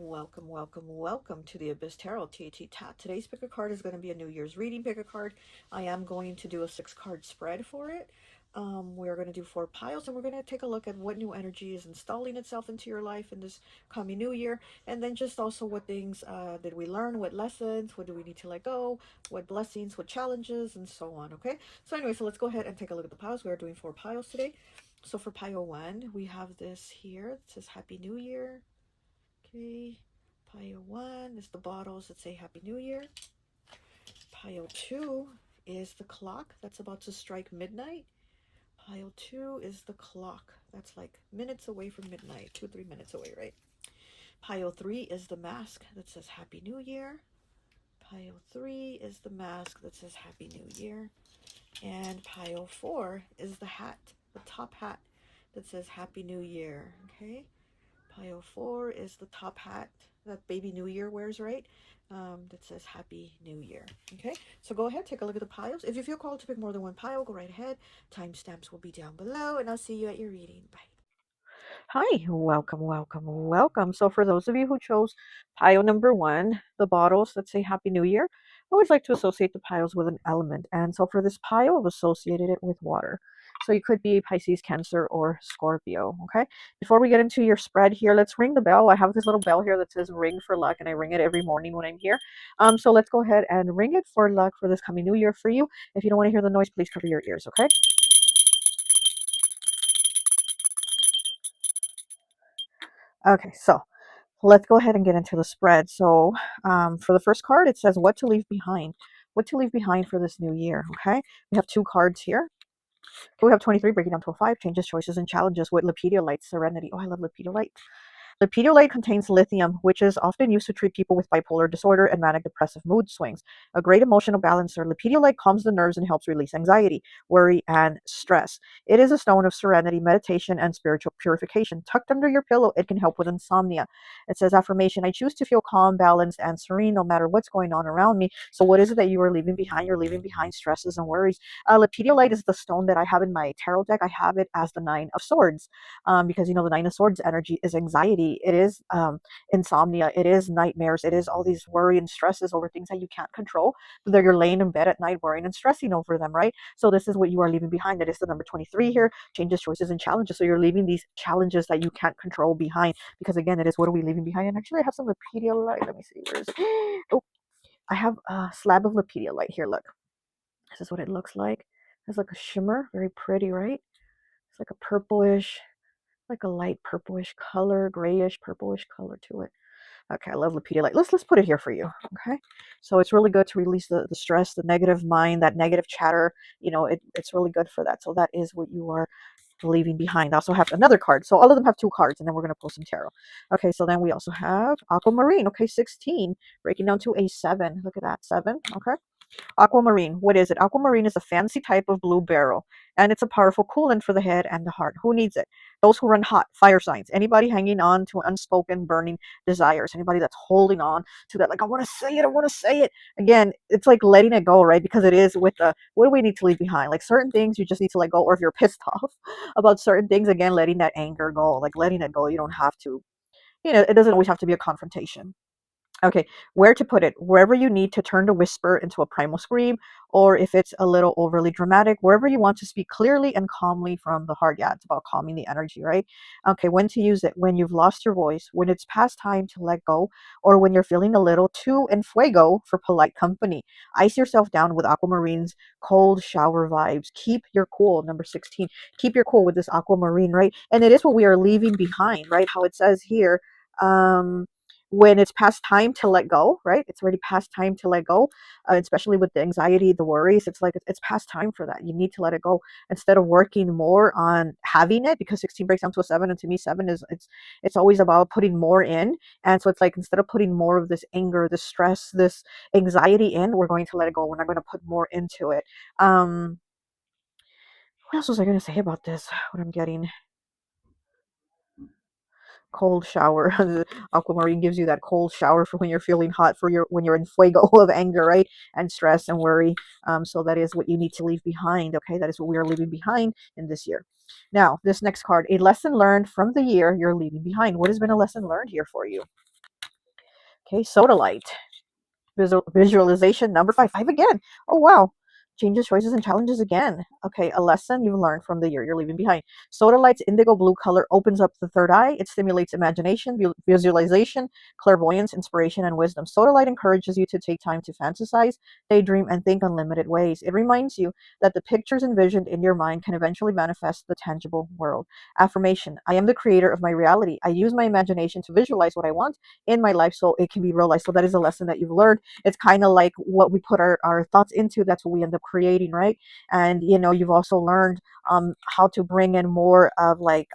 welcome to the Abyss Tarot T.A.T. Today's pick a card is going to be a New Year's reading pick a card. I am going to do a 6-card spread for it. We're going to do 4 piles, and we're going to take a look at what new energy is installing itself into your life in this coming new year, and then just also what things did we learn, what lessons, what do we need to let go, what blessings, what challenges, and so on. Okay, so anyway, so let's go ahead and take a look at the piles. We are doing 4 piles today. So for pile 1, we have this here. It says Happy New Year. Okay, pile 1 is the bottles that say Happy New Year. Pile 2 is the clock that's about to strike midnight. Pile 2 is the clock that's like minutes away from midnight, 2-3 minutes away, right? Pile 3 is the mask that says Happy New Year. Pile 3 is the mask that says Happy New Year. And pile 4 is the hat, the top hat that says Happy New Year. Okay, pile 4 is the top hat that Baby New Year wears, right? That says Happy New Year. Okay, so go ahead, take a look at the piles. If you feel called to pick more than one pile, go right ahead. Timestamps will be down below, and I'll see you at your reading. Bye. Hi, welcome. So for those of you who chose pile number 1, the bottles that say Happy New Year, I always like to associate the piles with an element. And so for this pile, I've associated it with water. So you could be Pisces, Cancer, or Scorpio, okay? Before we get into your spread here, let's ring the bell. I have this little bell here that says ring for luck, and I ring it every morning when I'm here. So let's go ahead and ring it for luck for this coming new year for you. If you don't want to hear the noise, please cover your ears, okay? Okay, so let's go ahead and get into the spread. So for the first card, it says what to leave behind. What to leave behind for this new year, okay? We have 2 cards here. We have 23 breaking down to a 5, changes, choices, and challenges with Lepidolite, Serenity. Oh, I love Lepidolite. Lepidolite contains lithium, which is often used to treat people with bipolar disorder and manic depressive mood swings. A great emotional balancer, Lepidolite calms the nerves and helps release anxiety, worry, and stress. It is a stone of serenity, meditation, and spiritual purification. Tucked under your pillow, it can help with insomnia. It says affirmation, I choose to feel calm, balanced, and serene no matter what's going on around me. So what is it that you are leaving behind? You're leaving behind stresses and worries. Lepidolite is the stone that I have in my tarot deck. I have it as the 9 of Swords, because, you know, the 9 of Swords energy is anxiety. It is insomnia. It is nightmares. It is all these worry and stresses over things that you can't control. That you're laying in bed at night worrying and stressing over them, right? So this is what you are leaving behind. That is the number 23 here. Changes, choices, and challenges. So you're leaving these challenges that you can't control behind. Because again, it is what are we leaving behind? And actually, I have some Lepidolite. Let me see. Where is it? Oh, I have a slab of Lepidolite here. Look. This is what it looks like. It's like a shimmer. Very pretty, right? It's like a purplish, like a light purplish color, grayish purplish color to it. Okay, I love Lepidolite. Let's put it here for you. Okay, so it's really good to release the stress, the negative mind, that negative chatter. You know, it's really good for that. So that is what you are leaving behind. I also have another card. So all of them have 2 cards, and then we're going to pull some tarot. Okay, so then we also have Aquamarine. Okay, 16, breaking down to a 7. Look at that, 7. Okay. Aquamarine, what is it? Aquamarine is a fancy type of blue beryl, and it's a powerful coolant for the head and the heart. Who needs it? Those who run hot, fire signs, anybody hanging on to unspoken burning desires, anybody that's holding on to that, like, I want to say it, I want to say it. Again, it's like letting it go, right? Because it is with the, what do we need to leave behind? Like certain things you just need to let go, or if you're pissed off about certain things, again, letting that anger go, like letting it go. You don't have to, you know, it doesn't always have to be a confrontation. Okay, where to put it? Wherever you need to turn the whisper into a primal scream, or if it's a little overly dramatic, wherever you want to speak clearly and calmly from the heart. Yeah, it's about calming the energy, right? Okay, when to use it? When you've lost your voice, when it's past time to let go, or when you're feeling a little too en fuego for polite company. Ice yourself down with Aquamarine's cold shower vibes. Keep your cool, number 16. Keep your cool with this Aquamarine, right? And it is what we are leaving behind, right? How it says here, when it's past time to let go, right? It's already past time to let go, especially with the anxiety, the worries. It's like it's past time for that. You need to let it go instead of working more on having it, because 16 breaks down to a 7, and to me 7 is it's always about putting more in. And so it's like instead of putting more of this anger, this stress, this anxiety in, we're going to let it go. We're not going to put more into it. What else was I going to say about this? What I'm getting. Cold shower. Aquamarine gives you that cold shower for when you're feeling hot, for your when you're in fuego of anger, right? And stress and worry. So that is what you need to leave behind. Okay, that is what we are leaving behind in this year. Now, this next card, a lesson learned from the year you're leaving behind. What has been a lesson learned here for you? Okay, sodalite. Visualization number 5. 5 again. Oh, wow. Changes, choices, and challenges again. Okay, a lesson you've learned from the year you're leaving behind. Sodalite's indigo blue color opens up the third eye. It stimulates imagination, visualization, clairvoyance, inspiration, and wisdom. Sodalite encourages you to take time to fantasize, daydream, and think unlimited ways. It reminds you that the pictures envisioned in your mind can eventually manifest the tangible world. Affirmation: I am the creator of my reality. I use my imagination to visualize what I want in my life so it can be realized. So that is a lesson that you've learned. It's kind of like what we put our thoughts into, that's what we end up creating, right? And you've also learned how to bring in more of like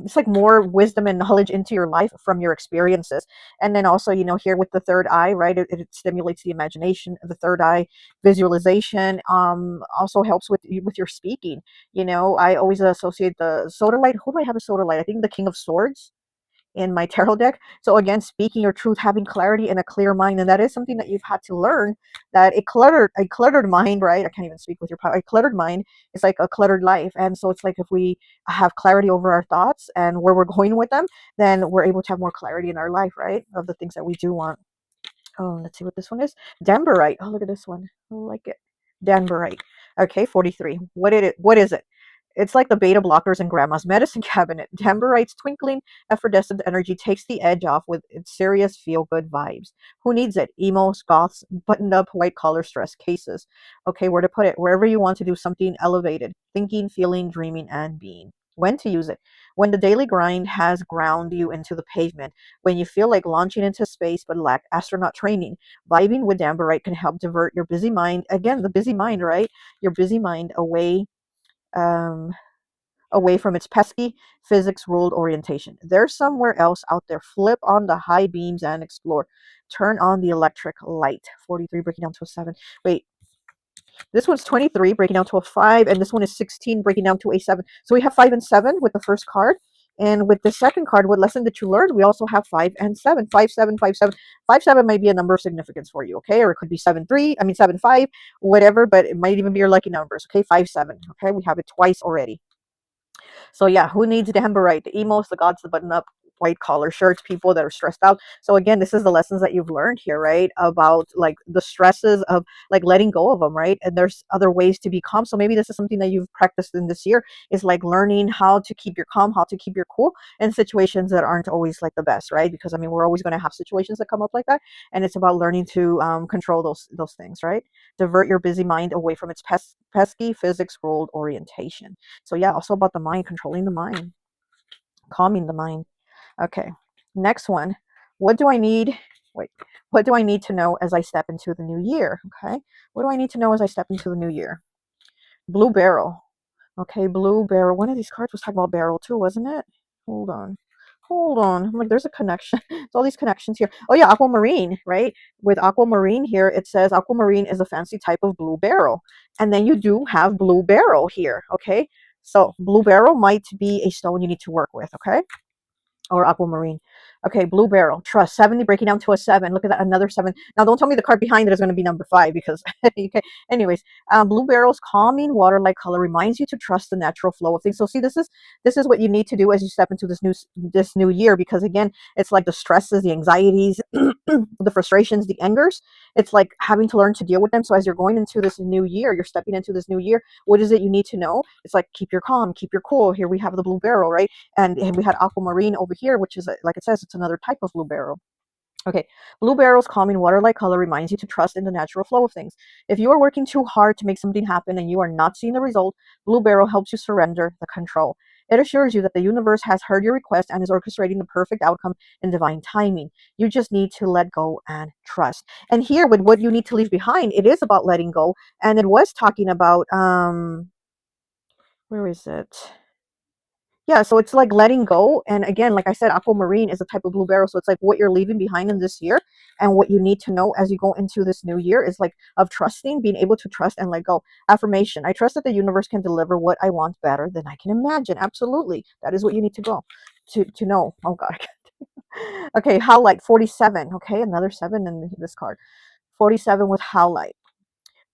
it's like more wisdom and knowledge into your life from your experiences. And then also, here with the third eye, right, it stimulates the imagination. The third eye visualization also helps with your speaking. I always associate the sodalite. Who do I have a sodalite? I think the King of Swords in my tarot deck. So again, speaking your truth, having clarity and a clear mind, and that is something that you've had to learn. That a cluttered mind, right? I can't even speak with your power. A cluttered mind is like a cluttered life, and so it's like if we have clarity over our thoughts and where we're going with them, then we're able to have more clarity in our life, right? Of the things that we do want. Oh, let's see what this one is. Danburite. Oh, look at this one. I like it. Danburite. Okay, 43. What is it? It's like the beta blockers in grandma's medicine cabinet. Danburite's twinkling, effervescent energy takes the edge off with its serious feel-good vibes. Who needs it? Emos, goths, buttoned-up, white-collar stress cases. Okay, where to put it? Wherever you want to do something elevated. Thinking, feeling, dreaming, and being. When to use it? When the daily grind has ground you into the pavement, when you feel like launching into space but lack astronaut training, vibing with Danburite can help divert your busy mind, again, the busy mind, right? Your busy mind um, away from its pesky physics ruled orientation. There's somewhere else out there. Flip on the high beams and explore. Turn on the electric light. 43 breaking down to a 7. Wait, this one's 23 breaking down to a 5, and this one is 16 breaking down to a 7. So we have 5 and 7 with the first card. And with the second card, what lesson that you learned, we also have 5 and 7. 5, 7, 5, 7. 5, 7 might be a number of significance for you, okay? Or it could be 7, 3, 7, 5, whatever, but it might even be your lucky numbers, okay? 5, 7, okay? We have it twice already. So yeah, who needs Danburite? The emos, the gods, the button-up, white collar shirts, people that are stressed out. So again, this is the lessons that you've learned here, right? About like the stresses of like letting go of them, right? And there's other ways to be calm. So maybe this is something that you've practiced in this year, is like learning how to keep your calm, how to keep your cool in situations that aren't always like the best, right? Because we're always going to have situations that come up like that, and it's about learning to control those things, right? Divert your busy mind away from its pesky physics ruled orientation. So yeah, also about the mind, controlling the mind, calming the mind. Okay, next one. What do I need? Wait, what do I need to know as I step into the new year? Okay, what do I need to know as I step into the new year? Blue barrel. Okay, blue barrel. One of these cards was talking about barrel too, wasn't it? Hold on. Hold on. I'm like, there's a connection. It's all these connections here. Oh yeah, aquamarine, right? With aquamarine here, it says aquamarine is a fancy type of blue barrel. And then you do have blue barrel here, okay? So blue barrel might be a stone you need to work with, okay? Or aquamarine. Okay, blue barrel. Trust. 70 breaking down to a 7. Look at that, another 7. Now, don't tell me the card behind it is going to be number 5 because, okay. Anyways, blue barrel's calming water-like color reminds you to trust the natural flow of things. So, see, this is what you need to do as you step into this new year, because again, it's like the stresses, the anxieties, the frustrations, the angers. It's like having to learn to deal with them. So, as you're going into this new year, you're stepping into this new year. What is it you need to know? It's like keep your calm, keep your cool. Here we have the blue barrel, right? And we had aquamarine over here, which is like it says, it's another type of blue barrel. Okay, blue barrel's calming water-like color reminds you to trust in the natural flow of things. If you are working too hard to make something happen and you are not seeing the result, blue barrel helps you surrender the control. It assures you that the universe has heard your request and is orchestrating the perfect outcome in divine timing. You just need to let go and trust. And here, with what you need to leave behind, it is about letting go. And it was talking about where is it? Yeah, so it's like letting go. And again, like I said, aquamarine is a type of blue barrel. So it's like what you're leaving behind in this year and what you need to know as you go into this new year is like of trusting, being able to trust and let go. Affirmation. I trust that the universe can deliver what I want better than I can imagine. Absolutely. That is what you need to go to know. Oh God. Okay, highlight 47. Okay, another 7 in this card. 47 with highlight.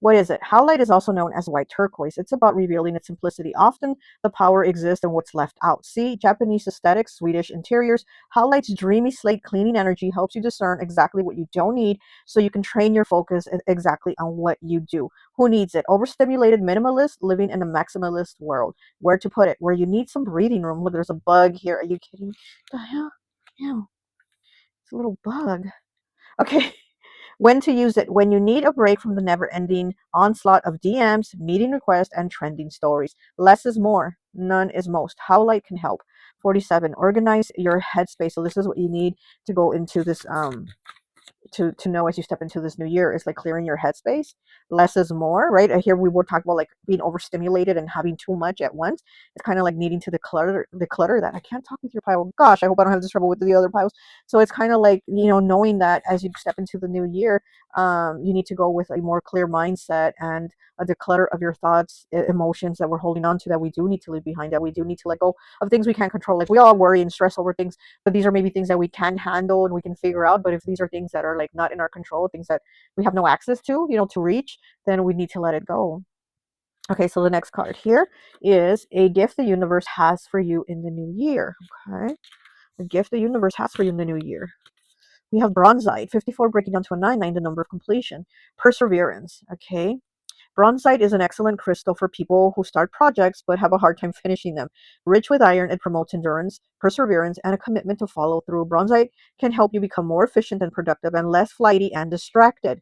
What is it? Howlite is also known as white turquoise. It's about revealing its simplicity. Often the power exists in what's left out. See, Japanese aesthetics, Swedish interiors. Howlite's dreamy slate cleaning energy helps you discern exactly what you don't need so you can train your focus exactly on what you do. Who needs it? Overstimulated minimalist living in a maximalist world. Where to put it? Where you need some breathing room. Look, there's a bug here. Are you kidding? The hell? Ew, it's a little bug. Okay. When to use it? When you need a break from the never-ending onslaught of DMs, meeting requests, and trending stories. Less is more. None is most. How light can help. 47. Organize your headspace. So this is what you need to go into this to know as you step into this new year is like clearing your headspace. Less is more, right? Here we were talking about like being overstimulated and having too much at once. It's kind of like needing to declutter that. I can't talk with your pile. Gosh, I hope I don't have this trouble with the other piles. So it's kind of like, knowing that as you step into the new year, you need to go with a more clear mindset and a declutter of your thoughts, emotions that we're holding on to that we do need to leave behind, that we do need to let go of things we can't control. Like we all worry and stress over things, but these are maybe things that we can handle and we can figure out. But if these are things that are like not in our control, things that we have no access to reach, then we need to let it go. Okay, so the next card here is a gift the universe has for you in the new year. Okay, a gift the universe has for you in the new year. We have bronzite, 54 breaking down to a 9, the number of completion. Perseverance, okay. Bronzite is an excellent crystal for people who start projects but have a hard time finishing them. Rich with iron, it promotes endurance, perseverance, and a commitment to follow through. Bronzite can help you become more efficient and productive and less flighty and distracted.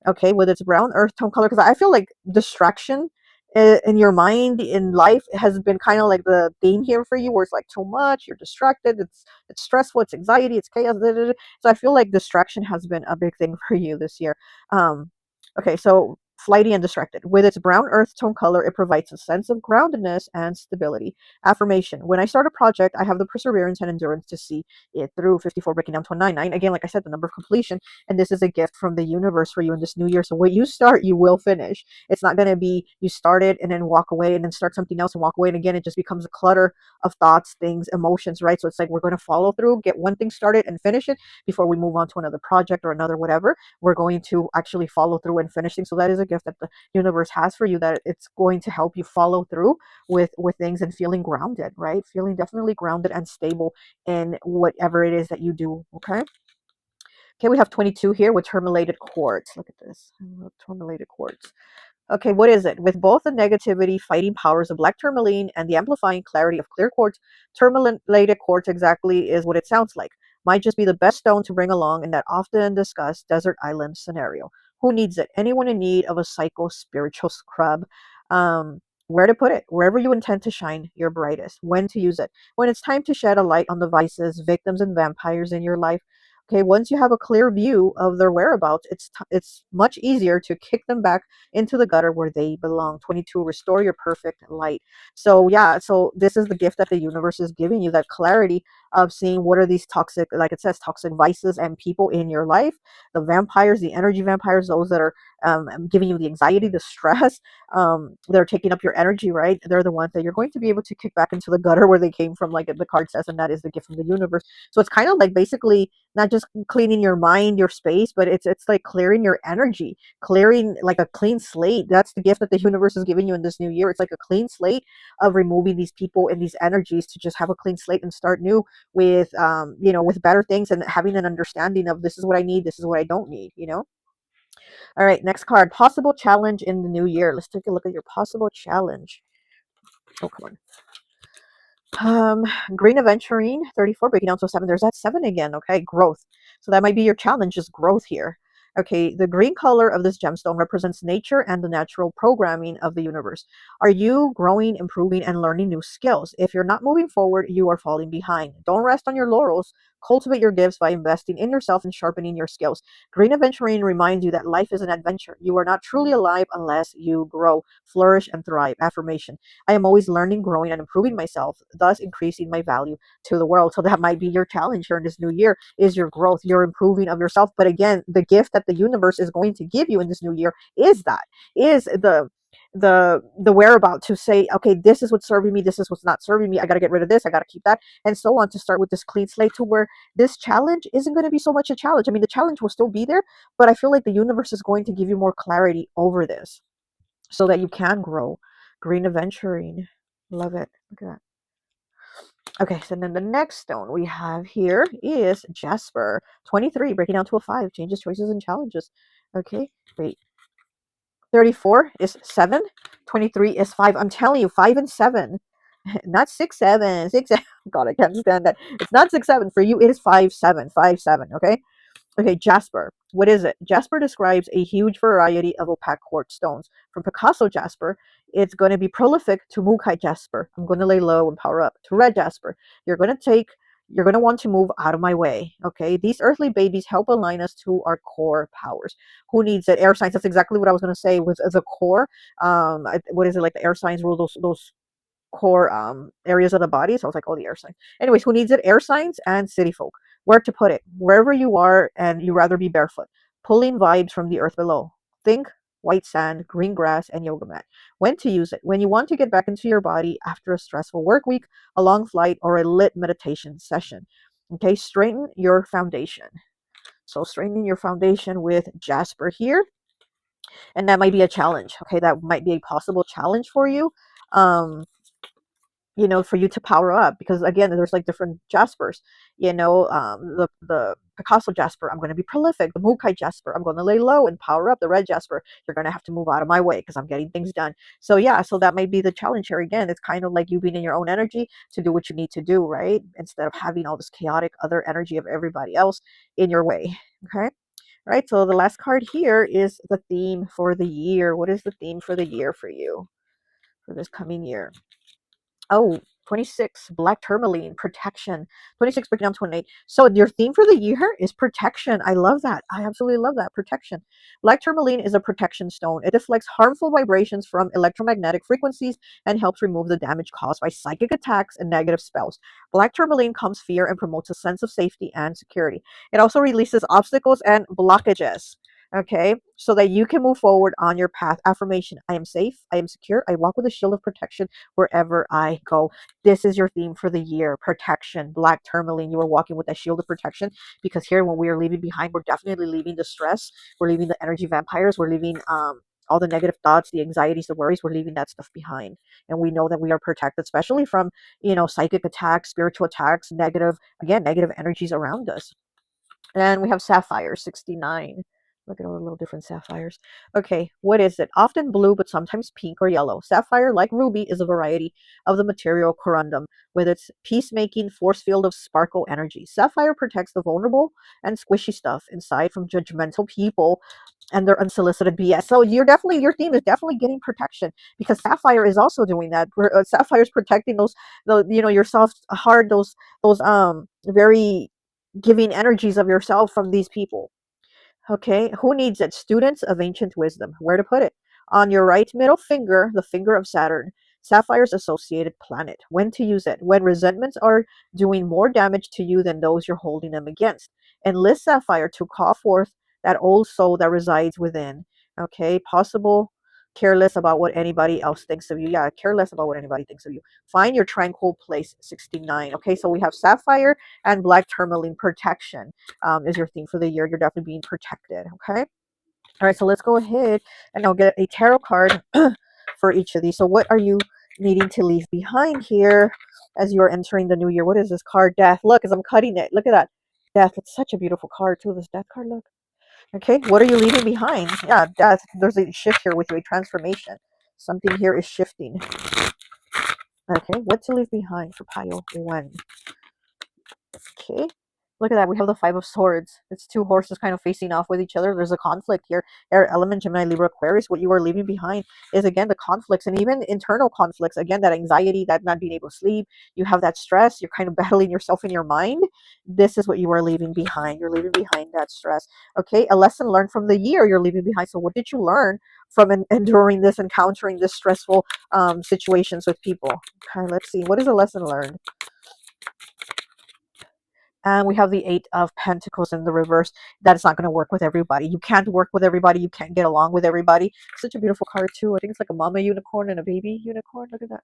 Okay, with its brown earth tone color, because I feel like distraction in your mind in life has been kind of like the theme here for you, where it's like too much, you're distracted, it's stressful, it's anxiety, it's chaos. So I feel like distraction has been a big thing for you this year. Okay, so flighty and distracted. With its brown earth tone color, it provides a sense of groundedness and stability. Affirmation. When I start a project, I have the perseverance and endurance to see it through. 54 breaking down to a 9. Again, like I said, the number of completion. And this is a gift from the universe for you in this new year. So what you start, you will finish. It's not going to be you start it and then walk away and then start something else and walk away. And again, it just becomes a clutter of thoughts, things, emotions, right? So it's like we're going to follow through, get one thing started and finish it before we move on to another project or another whatever. We're going to actually follow through and finish things. So that is a gift that the universe has for you, that it's going to help you follow through with things and feeling grounded, right? Feeling definitely grounded and stable in whatever it is that you do. Okay, we have 22 here with tourmalated quartz. Look at this. I love tourmalated quartz. Okay, what is it? With both the negativity fighting powers of black tourmaline and the amplifying clarity of clear quartz, tourmalated quartz exactly is what it sounds like. Might just be the best stone to bring along in that often discussed desert island scenario. Who needs it? Anyone in need of a psycho spiritual scrub. Where to put it? Wherever you intend to shine your brightest. When to use it? When it's time to shed a light on the vices, victims, and vampires in your life. Okay, once you have a clear view of their whereabouts, it's much easier to kick them back into the gutter where they belong. 22, restore your perfect light. So yeah, so this is the gift that the universe is giving you, that clarity of seeing what are these toxic, like it says, toxic vices and people in your life, the vampires, the energy vampires, those that are giving you the anxiety, the stress, they're taking up your energy, right? They're the ones that you're going to be able to kick back into the gutter where they came from, like the card says, and that is the gift from the universe. So it's kind of like basically not just cleaning your mind, your space, but it's like clearing your energy, clearing like a clean slate. That's the gift that the universe is giving you in this new year. It's like a clean slate of removing these people and these energies to just have a clean slate and start new with with better things and having an understanding of this is what I need, this is what I don't need. All right, next card, possible challenge in the new year. Let's take a look at your possible challenge. Oh, come on. Green aventurine, 34 breaking down to 7. There's that 7 again. Okay, growth. So that might be your challenge, is growth here. Okay, the green color of this gemstone represents nature and the natural programming of the universe. Are you growing, improving, and learning new skills? If you're not moving forward, you are falling behind. Don't rest on your laurels. Cultivate your gifts by investing in yourself and sharpening your skills. Green aventurine reminds you that life is an adventure. You are not truly alive unless you grow, flourish, and thrive. Affirmation. I am always learning, growing, and improving myself, thus increasing my value to the world. So that might be your challenge here in this new year, is your growth, your improving of yourself. But again, the gift that the universe is going to give you in this new year is the whereabout to say, okay, this is what's serving me, this is what's not serving me, I got to get rid of this, I got to keep that, and so on, to start with this clean slate, to where this challenge isn't going to be so much a challenge. I mean, the challenge will still be there, but I feel like the universe is going to give you more clarity over this so that you can grow. Green aventurine, love it. Look at that. Okay, so then the next stone we have here is Jasper. 23, breaking down to a 5, changes, choices, and challenges. Okay, wait. 34 is 7. 23 is 5. I'm telling you, 5 and 7. Not 6, 7. 6, 7. God, I can't stand that. It's not 6, 7. For you, it is 5, 7. 5, 7. Okay? Okay, Jasper. What is it? Jasper describes a huge variety of opaque quartz stones. From Picasso Jasper, it's going to be prolific, to Mukai Jasper. I'm going to lay low and power up. To Red Jasper, you're going to want to move out of my way. Okay, these earthly babies help align us to our core powers. Who needs it? Air signs. That's exactly what I was going to say with the core. What is it, like the air signs rule those core areas of the body. So I was like, oh, the air signs. Anyways, who needs it? Air signs and city folk. Where to put it? Wherever you are and you rather be barefoot. Pulling vibes from the earth below. Think white sand, green grass, and yoga mat. When to use it? When you want to get back into your body after a stressful work week, a long flight, or a lit meditation session. Okay, straighten your foundation. So straighten your foundation with Jasper here. And that might be a challenge. Okay, that might be a possible challenge for you. For you to power up, because again, there's like different Jaspers. The Picasso Jasper, I'm going to be prolific. The Mukai Jasper, I'm going to lay low and power up. The Red Jasper, you're going to have to move out of my way because I'm getting things done. So yeah, so that might be the challenge here. Again, it's kind of like you being in your own energy to do what you need to do, right? Instead of having all this chaotic other energy of everybody else in your way. Okay. All right, so the last card here is the theme for the year. What is the theme for the year for you for this coming year? Oh, 26, black tourmaline, protection. 26, breaking down to 28. So your theme for the year is protection. I love that. I absolutely love that. Protection. Black tourmaline is a protection stone. It deflects harmful vibrations from electromagnetic frequencies and helps remove the damage caused by psychic attacks and negative spells. Black tourmaline calms fear and promotes a sense of safety and security. It also releases obstacles and blockages. Okay, so that you can move forward on your path. Affirmation: I am safe, I am secure, I walk with a shield of protection wherever I go. This is your theme for the year: protection. Black tourmaline, you are walking with a shield of protection, because here, when we are leaving behind, we're definitely leaving the stress, we're leaving the energy vampires, we're leaving all the negative thoughts, the anxieties, the worries, we're leaving that stuff behind. And we know that we are protected, especially from, psychic attacks, spiritual attacks, negative energies around us. And we have sapphire, 69. Look at all the little different sapphires. Okay, what is it? Often blue, but sometimes pink or yellow. Sapphire, like ruby, is a variety of the material corundum, with its peacemaking force field of sparkle energy. Sapphire protects the vulnerable and squishy stuff inside from judgmental people and their unsolicited BS. So your theme is definitely getting protection, because sapphire is also doing that. Sapphire is protecting your soft heart, those very giving energies of yourself from these people. Okay, who needs it? Students of ancient wisdom. Where to put it? On your right middle finger, the finger of Saturn. Sapphire's associated planet. When to use it? When resentments are doing more damage to you than those you're holding them against. Enlist Sapphire to call forth that old soul that resides within. Okay, possible. Careless about what anybody else thinks of you. Yeah, careless about what anybody thinks of you. Find your tranquil place, 69. Okay, so we have Sapphire and black tourmaline, protection is your theme for the year. You're definitely being protected. Okay. All right. So let's go ahead and I'll get a tarot card for each of these. So what are you needing to leave behind here as you're entering the new year? What is this card? Death. Look, as I'm cutting it, look at that. Death. It's such a beautiful card too. This death card. Look. Okay. What are you leaving behind? Yeah, death. There's a shift here with you, a transformation. Something here is shifting. Okay. What to leave behind for pile 1? Okay. Look at that. We have the 5 of Swords. It's 2 horses kind of facing off with each other. There's a conflict here. Air element, Gemini, Libra, Aquarius. What you are leaving behind is, again, the conflicts, and even internal conflicts. Again, that anxiety, that not being able to sleep. You have that stress. You're kind of battling yourself in your mind. This is what you are leaving behind. You're leaving behind that stress. Okay. A lesson learned from the year you're leaving behind. So what did you learn from enduring this, encountering this stressful situations with people? Okay. Let's see. What is a lesson learned? And we have the Eight of Pentacles in the reverse. That is not going to work with everybody. You can't work with everybody. You can't get along with everybody. Such a beautiful card too. I think it's like a mama unicorn and a baby unicorn. Look at that.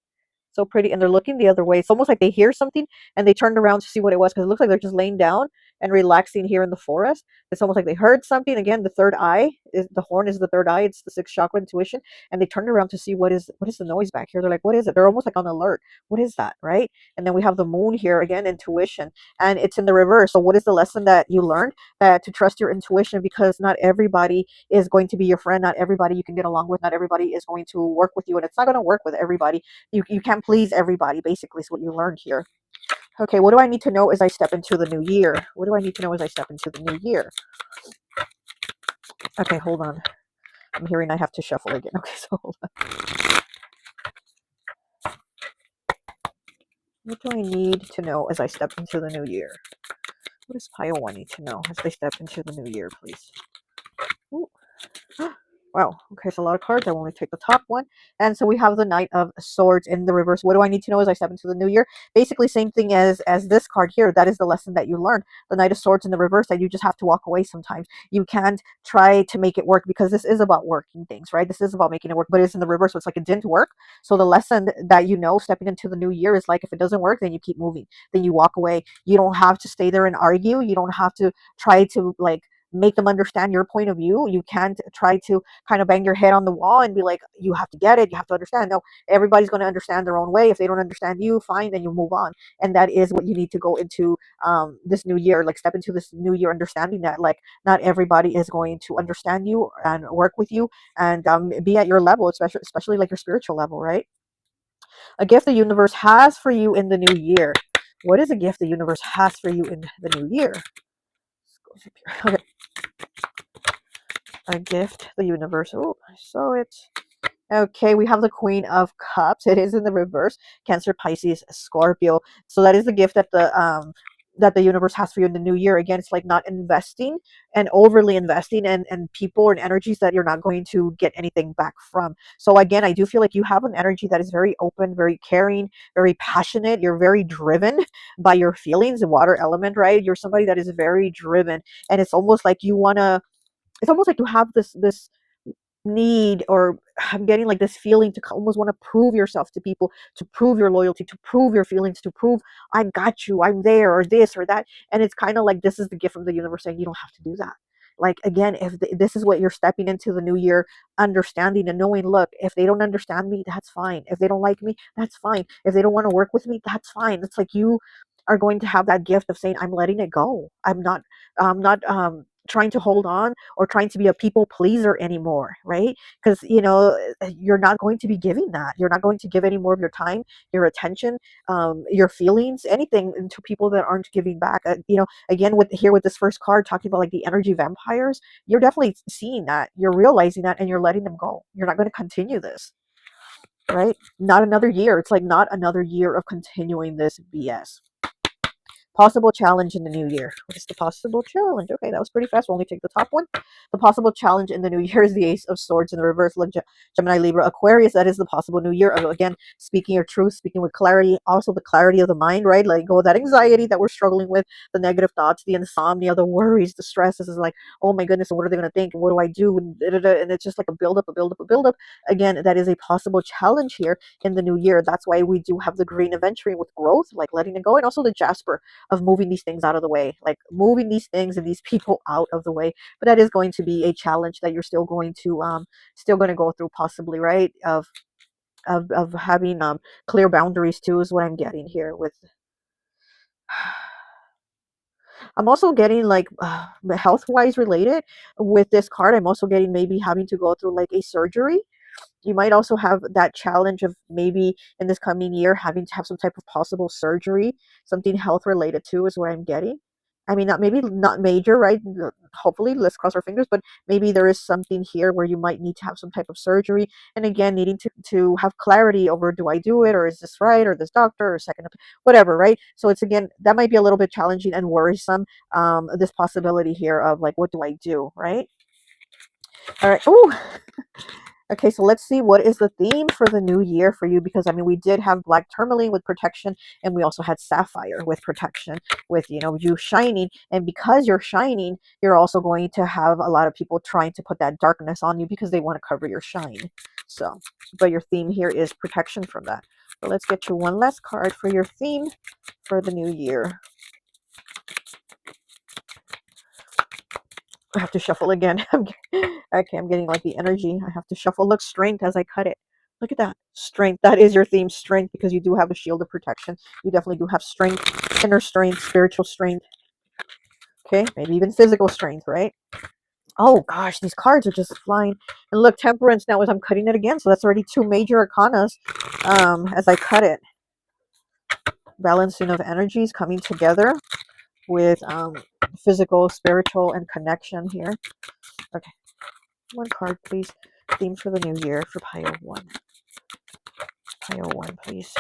So pretty. And they're looking the other way. It's almost like they hear something and they turned around to see what it was, because it looks like they're just laying down and relaxing here in the forest. It's almost like they heard something. Again, the third eye is the horn, is the third eye. It's the sixth chakra, intuition. And they turned around to see what is the noise back here. They're like, what is it? They're almost like on alert. What is that? Right? And then we have the moon here again, intuition, and it's in the reverse. So what is the lesson that you learned? That to trust your intuition, because not everybody is going to be your friend. Not everybody you can get along with. Not everybody is going to work with you, and it's not going to work with everybody. You can't please everybody, basically, is what you learned here. Okay, what do I need to know as I step into the new year? What do I need to know as I step into the new year? Okay, hold on. I'm hearing I have to shuffle again. Okay, so hold on. What do I need to know as I step into the new year? What does pile 1 need to know as they step into the new year, please? Ooh. Wow, okay, so a lot of cards. I will only take the top one. And so we have the Knight of Swords in the reverse. What do I need to know as I step into the new year? Basically, same thing as this card here. That is the lesson that you learned. The Knight of Swords in the reverse, that you just have to walk away sometimes. You can't try to make it work, because this is about working things, right? This is about making it work, but it's in the reverse. So it's like it didn't work. So the lesson that you know stepping into the new year is like, if it doesn't work, then you keep moving. Then you walk away. You don't have to stay there and argue. You don't have to try to like make them understand your point of view. You can't try to kind of bang your head on the wall and be like, you have to get it, you have to understand. No, everybody's going to understand their own way. If they don't understand you, fine, then you move on. And that is what you need to go into this new year, like step into this new year understanding that like not everybody is going to understand you and work with you and be at your level, especially like your spiritual level, right? A gift the universe has for you in the new year. What is a gift the universe has for you in the new year? Okay. A gift the universe. Oh, I saw it. Okay, we have the Queen of Cups. It is in the reverse. Cancer, Pisces, Scorpio. So that is the gift that the universe has for you in the new year. Again, it's like not investing and overly investing and people and energies that you're not going to get anything back from. So again, I do feel like you have an energy that is very open, very caring, very passionate. You're very driven by your feelings, the water element, right? You're somebody that is very driven, and it's almost like you want to, it's almost like you have this need, or I'm getting like this feeling to almost want to prove yourself to people, to prove your loyalty, to prove your feelings, to prove I got you, I'm there, or this or that. And it's kind of like this is the gift from the universe saying you don't have to do that. Like again, if this is what you're stepping into the new year, understanding and knowing, look, if they don't understand me, that's fine. If they don't like me, that's fine. If they don't want to work with me, that's fine. It's like you are going to have that gift of saying, I'm letting it go. I'm not trying to hold on or trying to be a people pleaser anymore, right? Because you're not going to be giving that. You're not going to give any more of your time, your attention, your feelings, anything to people that aren't giving back. Again, with this first card talking about like the energy vampires, you're definitely seeing that, you're realizing that, and you're letting them go. You're not going to continue this, right? Not another year. It's like not another year of continuing this BS. Possible challenge in the new year. What is the possible challenge? Okay, that was pretty fast. We'll only take the top one. The possible challenge in the new year is the Ace of Swords in the reverse. Look, Gemini, Libra, Aquarius. That is the possible new year. Again, speaking your truth, speaking with clarity. Also, the clarity of the mind, right? Letting go of that anxiety that we're struggling with, the negative thoughts, the insomnia, the worries, the stress. This is like, oh my goodness, what are they going to think? What do I do? And it's just like a build up, a build up, a build up. Again, that is a possible challenge here in the new year. That's why we do have the green adventuring with growth, like letting it go, and also the Jasper of moving these things out of the way, like moving these things and these people out of the way. But that is going to be a challenge that you're still going to go through, possibly, right? Of having clear boundaries too, is what I'm getting here with. I'm also getting like health wise related with this card. I'm also getting maybe having to go through like a surgery. You might also have that challenge of maybe in this coming year having to have some type of possible surgery, something health related too, is what I'm getting. I mean, not major, right? Hopefully, let's cross our fingers, but maybe there is something here where you might need to have some type of surgery. And again, needing to have clarity over, do I do it, or is this right, or this doctor, or second, whatever, right? So it's, again, that might be a little bit challenging and worrisome, this possibility here of like, what do I do, right? All right. Oh, Okay, so let's see what is the theme for the new year for you, because I mean we did have black tourmaline with protection, and we also had sapphire with protection, with you shining. And because you're shining, you're also going to have a lot of people trying to put that darkness on you because they want to cover your shine. So, but your theme here is protection from that. So let's get you one last card for your theme for the new year. I have to shuffle again. Okay, I'm getting like the energy. I have to shuffle. Look, strength as I cut it. Look at that. Strength. That is your theme, strength, because you do have a shield of protection. You definitely do have strength, inner strength, spiritual strength. Okay, maybe even physical strength, right? Oh gosh, these cards are just flying. And look, temperance now as I'm cutting it again. So that's already two major arcanas as I cut it. Balancing of energies coming together with physical, spiritual, and connection here. Okay. One card, please. Theme for the new year for pile 1. Pile 1, please.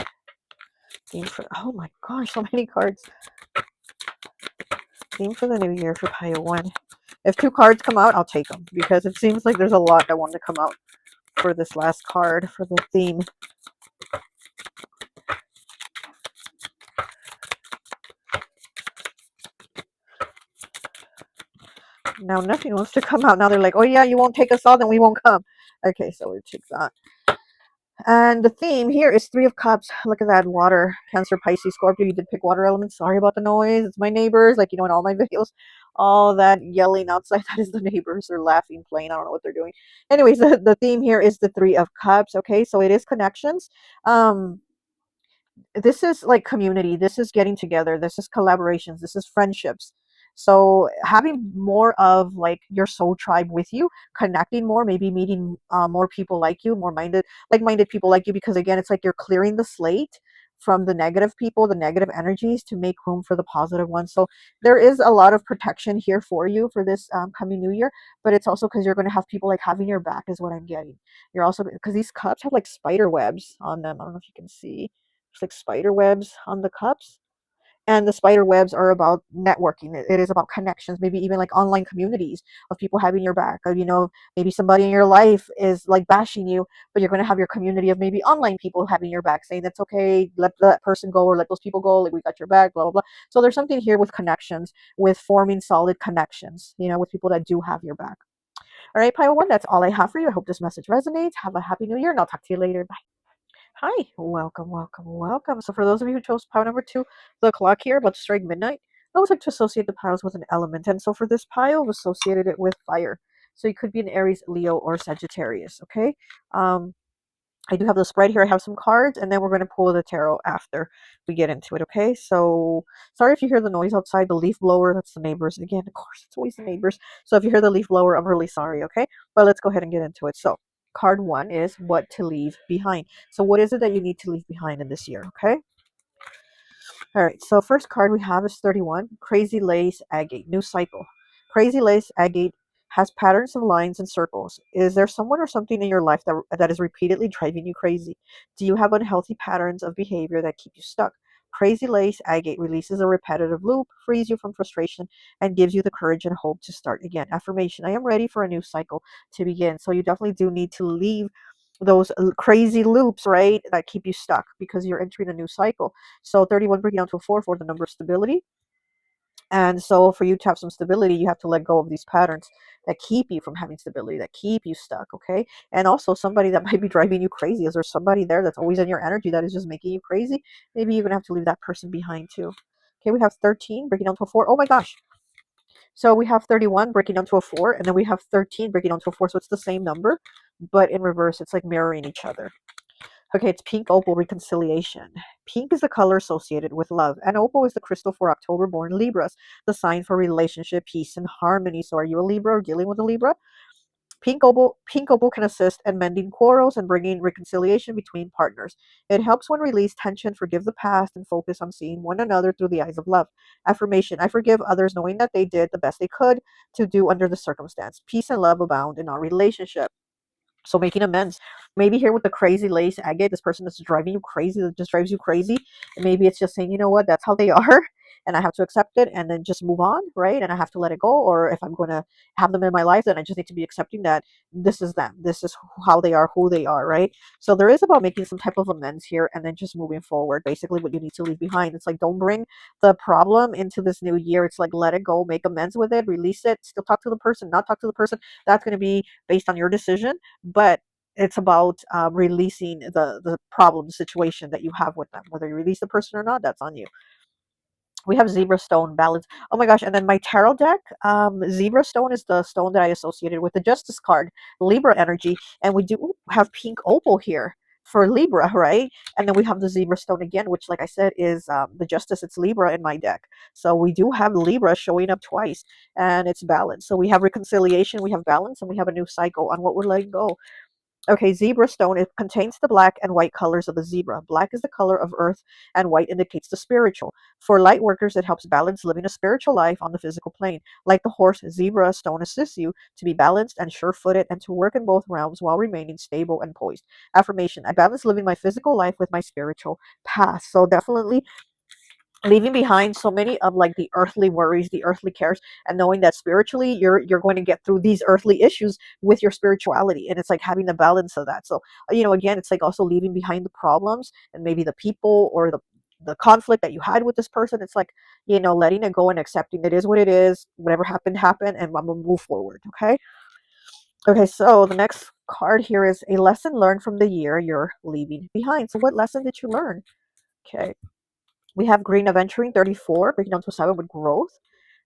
Theme for, oh my gosh, so many cards. Theme for the new year for pile 1. If 2 cards come out, I'll take them, because it seems like there's a lot that want to come out for this last card for the theme. Now nothing wants to come out. Now they're like, oh yeah, you won't take us all, then we won't come. Okay, so we take that. And the theme here is 3 of Cups. Look at that. Water. Cancer, Pisces, Scorpio. You did pick water element. Sorry about the noise. It's my neighbors. Like, in all my videos, all that yelling outside, that is the neighbors. They're laughing, playing. I don't know what they're doing. Anyways, the theme here is the 3 of Cups. Okay, so it is connections. This is like community, this is getting together, this is collaborations, this is friendships. So having more of like your soul tribe with you, connecting more, maybe meeting more people like you, more like-minded people like you, because again, it's like you're clearing the slate from the negative people, the negative energies, to make room for the positive ones. So there is a lot of protection here for you for this coming new year, but it's also because you're going to have people like having your back is what I'm getting. You're also, because these cups have like spider webs on them. I don't know if you can see. There's like spider webs on the cups. And the spider webs are about networking. It is about connections, maybe even like online communities of people having your back. Or, maybe somebody in your life is like bashing you, but you're going to have your community of maybe online people having your back, saying that's okay, let that person go, or let those people go, like we got your back, blah, blah, blah. So there's something here with connections, with forming solid connections, with people that do have your back. All right, Pile 1, that's all I have for you. I hope this message resonates. Have a happy new year, and I'll talk to you later. Bye. Hi, welcome, welcome, welcome. So for those of you who chose pile number 2, the clock here about to strike midnight, I always like to associate the piles with an element. And so for this pile, I've associated it with fire. So you could be an Aries, Leo, or Sagittarius, okay? I do have the spread here. I have some cards, and then we're going to pull the tarot after we get into it, okay? So sorry if you hear the noise outside, the leaf blower, that's the neighbors. Again, of course, it's always the neighbors. So if you hear the leaf blower, I'm really sorry, okay? But let's go ahead and get into it. So card 1 is what to leave behind. So what is it that you need to leave behind in this year, okay? All right, so first card we have is 31, Crazy Lace Agate, new cycle. Crazy Lace Agate has patterns of lines and circles. Is there someone or something in your life that is repeatedly driving you crazy? Do you have unhealthy patterns of behavior that keep you stuck? Crazy Lace Agate releases a repetitive loop, frees you from frustration, and gives you the courage and hope to start again. Affirmation: I am ready for a new cycle to begin. So you definitely do need to leave those crazy loops, right, that keep you stuck, because you're entering a new cycle. So 31 breaking down to a 4 for the number of stability. And so for you to have some stability, you have to let go of these patterns that keep you from having stability, that keep you stuck, okay? And also somebody that might be driving you crazy. Is there somebody there that's always in your energy that is just making you crazy? Maybe you're going to have to leave that person behind too. Okay, we have 13 breaking down to a 4. Oh my gosh. So we have 31 breaking down to a 4, and then we have 13 breaking down to a 4. So it's the same number, but in reverse. It's like mirroring each other. Okay, it's pink opal reconciliation. Pink is the color associated with love, and opal is the crystal for October-born Libras, the sign for relationship, peace, and harmony. So are you a Libra or dealing with a Libra? Pink opal can assist in mending quarrels and bringing reconciliation between partners. It helps one release tension, forgive the past, and focus on seeing one another through the eyes of love. Affirmation: I forgive others knowing that they did the best they could to do under the circumstance. Peace and love abound in our relationship. So making amends. Maybe here with the crazy lace agate, this person that's driving you crazy, that just drives you crazy. And maybe it's just saying, you know what, that's how they are. and I have to accept it and then just move on, right? And I have to let it go. Or if I'm going to have them in my life, then I just need to be accepting that this is them. This is how they are, who they are, right? So there is about making some type of amends here and then just moving forward. Basically, what you need to leave behind. It's like, don't bring the problem into this new year. It's like, let it go, make amends with it, release it, still talk to the person, not talk to the person. That's going to be based on your decision. But it's about releasing the problem situation that you have with them. Whether you release the person or not, that's on you. We have zebra stone balance. Oh my gosh. And then my tarot deck, zebra stone is the stone that I associated with the justice card, Libra energy. And we do have pink opal here for Libra, right? And then we have the zebra stone again, which, like I said, is the justice. It's Libra in my deck. So we do have Libra showing up twice, and it's balance. So we have reconciliation, we have balance, and we have a new cycle on what we're letting go. Okay, zebra stone, it contains the black and white colors of the zebra. Black is the color of earth, and white indicates the spiritual. For light workers, it helps balance living a spiritual life on the physical plane. Like the horse, zebra stone assists you to be balanced and sure-footed and to work in both realms while remaining stable and poised. Affirmation: I balance living my physical life with my spiritual path. So definitely leaving behind so many of like the earthly worries, the earthly cares, and knowing that spiritually you're going to get through these earthly issues with your spirituality. And it's like having the balance of that. So again, it's like also leaving behind the problems and maybe the people or the conflict that you had with this person. It's like, letting it go and accepting it is what it is. Whatever happened happened, and I'm gonna move forward. Okay, so the next card here is a lesson learned from the year you're leaving behind. So what lesson did you learn? Okay, we have green aventuring 34, breaking down to 7 with growth.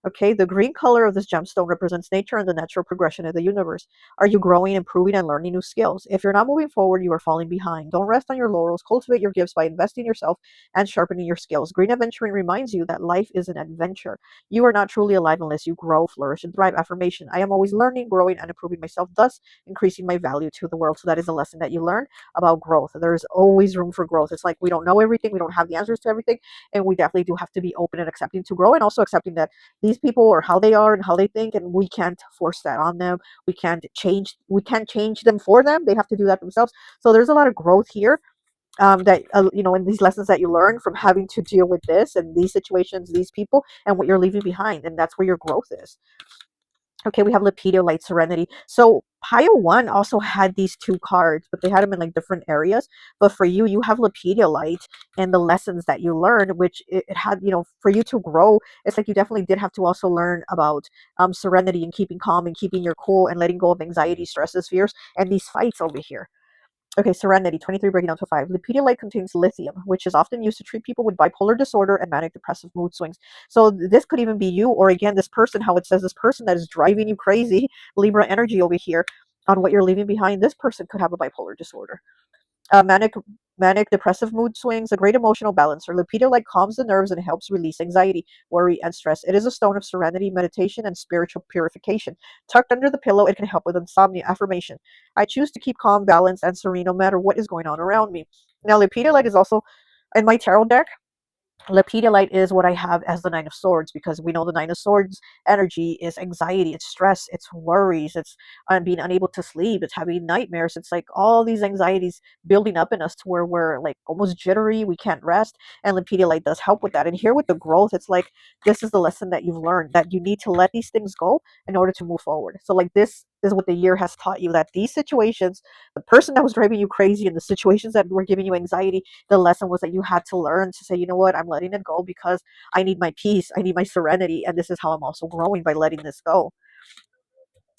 Okay, the green color of this gemstone represents nature and the natural progression of the universe. Are you growing, improving, and learning new skills? If you're not moving forward, you are falling behind. Don't rest on your laurels. Cultivate your gifts by investing in yourself and sharpening your skills. Green aventuring reminds you that life is an adventure. You are not truly alive unless you grow, flourish, and thrive. Affirmation: I am always learning, growing, and improving myself, thus increasing my value to the world. So that is a lesson that you learn about growth. There's always room for growth. It's like we don't know everything, we don't have the answers to everything, and we definitely do have to be open and accepting to grow, and also accepting that these people are how they are and how they think, and we can't force that on them. We can't change them for them. They have to do that themselves. So there's a lot of growth here, that in these lessons that you learn from having to deal with this and these situations, these people, and what you're leaving behind, and that's where your growth is. Okay, we have Light Serenity. So Pile 1 also had these two cards, but they had them in like different areas. But for you, you have Light and the lessons that you learned, which it had, for you to grow, it's like you definitely did have to also learn about serenity and keeping calm and keeping your cool and letting go of anxiety, stresses, fears, and these fights over here. Okay, Serenity 23, breaking down to 5. Light contains lithium, which is often used to treat people with bipolar disorder and manic depressive mood swings. So this could even be you, or again, this person, how it says this person that is driving you crazy, Libra energy over here, on what you're leaving behind. This person could have a bipolar disorder. Manic depressive mood swings, a great emotional balancer. Light calms the nerves and helps release anxiety, worry, and stress. It is a stone of serenity, meditation, and spiritual purification. Tucked under the pillow, it can help with insomnia. Affirmation: I choose to keep calm, balanced, and serene no matter what is going on around me. Now, Light is also in my tarot deck. Light is what I have as the Nine of Swords, because we know the Nine of Swords energy is anxiety, it's stress, it's worries, it's being unable to sleep, it's having nightmares. It's like all these anxieties building up in us to where we're like almost jittery, we can't rest. And Light does help with that. And here with the growth, it's like this is the lesson that you've learned, that you need to let these things go in order to move forward. So like this is what the year has taught you, that these situations, the person that was driving you crazy and the situations that were giving you anxiety, the lesson was that you had to learn to say, you know what, I'm letting it go because I need my peace, I need my serenity, and this is how I'm also growing, by letting this go.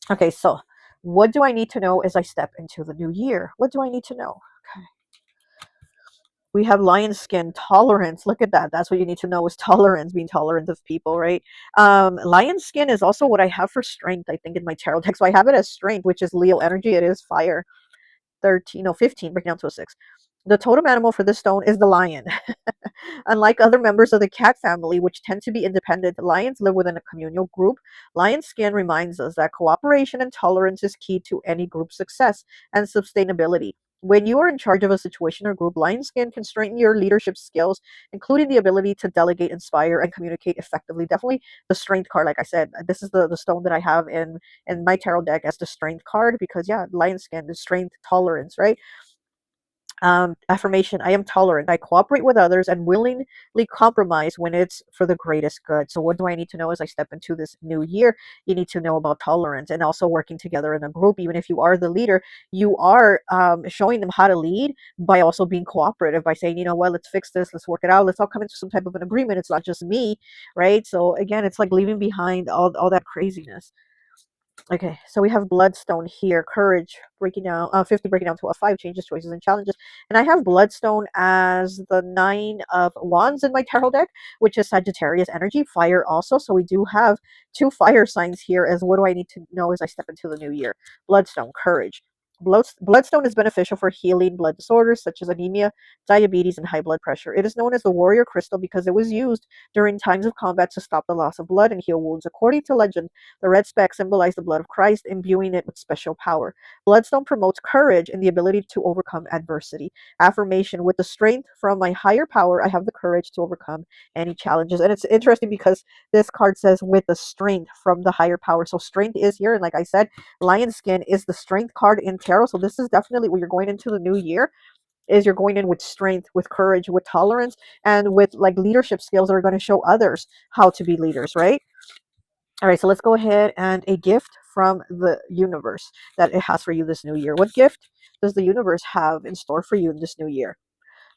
Okay, so what do I need to know as I step into the new year? What do I need to know? Okay. We have lion skin tolerance. Look at that. That's what you need to know, is tolerance, being tolerant of people, right? Lion skin is also what I have for strength, I think, in my tarot deck. So I have it as strength, which is Leo energy. It is fire. 13, no, 15, breaking down to a 6. The totem animal for this stone is the lion. Unlike other members of the cat family, which tend to be independent, lions live within a communal group. Lion skin reminds us that cooperation and tolerance is key to any group success and sustainability. When you are in charge of a situation or group, lion skin can strengthen your leadership skills, including the ability to delegate, inspire, and communicate effectively. Definitely the strength card, like I said, this is the stone that I have in my tarot deck as the strength card, because yeah, lion skin, the strength, tolerance, right? Affirmation: I am tolerant. I cooperate with others and willingly compromise when it's for the greatest good. So, what do I need to know as I step into this new year? You need to know about tolerance and also working together in a group. Even if you are the leader, you are showing them how to lead by also being cooperative, by saying, you know what, let's fix this, let's work it out, let's all come into some type of an agreement. It's not just me, right? So, again, it's like leaving behind all that craziness. Okay, so we have Bloodstone here. Courage, breaking down, 50 breaking down to a 5, changes, choices, and challenges. And I have Bloodstone as the 9 of Wands in my tarot deck, which is Sagittarius energy, fire also. So we do have 2 fire signs here as what do I need to know as I step into the new year. Bloodstone, courage. Bloodstone is beneficial for healing blood disorders such as anemia, diabetes, and high blood pressure. It is known as the warrior crystal because it was used during times of combat to stop the loss of blood and heal wounds. According to legend, the red speck symbolized the blood of Christ, imbuing it with special power. Bloodstone promotes courage and the ability to overcome adversity. Affirmation: with the strength from my higher power, I have the courage to overcome any challenges. And it's interesting because this card says with the strength from the higher power. So strength is here. And like I said, lion skin is the strength card in tarot. So this is definitely when you're going into the new year, is you're going in with strength, with courage, with tolerance, and with like leadership skills that are going to show others how to be leaders, right? All right, so let's go ahead and a gift from the universe that it has for you this new year. What gift does the universe have in store for you in this new year?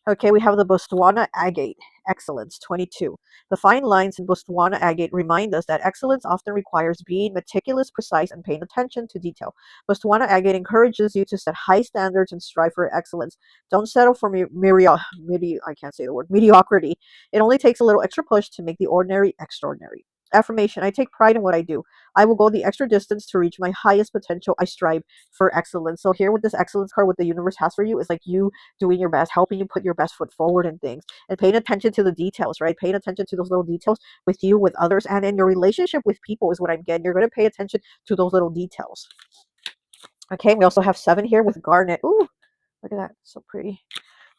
Okay, we have the Botswana agate, excellence, 22. The fine lines in Botswana agate remind us that excellence often requires being meticulous, precise, and paying attention to detail. Botswana agate encourages you to set high standards and strive for excellence. Don't settle for I can't say the word, mediocrity. It only takes a little extra push to make the ordinary extraordinary. Affirmation: I take pride in what I do. I will go the extra distance to reach my highest potential. I strive for excellence. So here with this excellence card, what the universe has for you is like you doing your best, helping you put your best foot forward in things, and paying attention to the details, right? Paying attention to those little details with you, with others, and in your relationship with people is what I'm getting. You're going to pay attention to those little details. Okay, we also have 7 here with Garnet. Ooh, look at that. So pretty.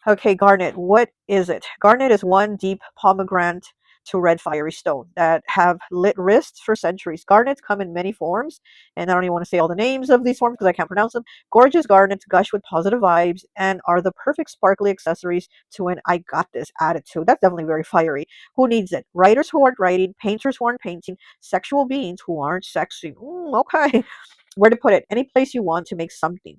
Okay, garnet. What is it? Garnet is one deep pomegranate to red fiery stone that have lit wrists for centuries. Garnets come in many forms, and I don't even want to say all the names of these forms because I can't pronounce them. Gorgeous garnets gush with positive vibes and are the perfect sparkly accessories to an I got this attitude. That's definitely very fiery. Who needs it? Writers who aren't writing, painters who aren't painting, sexual beings who aren't sexy. Okay. Where to put it? Any place you want to make something,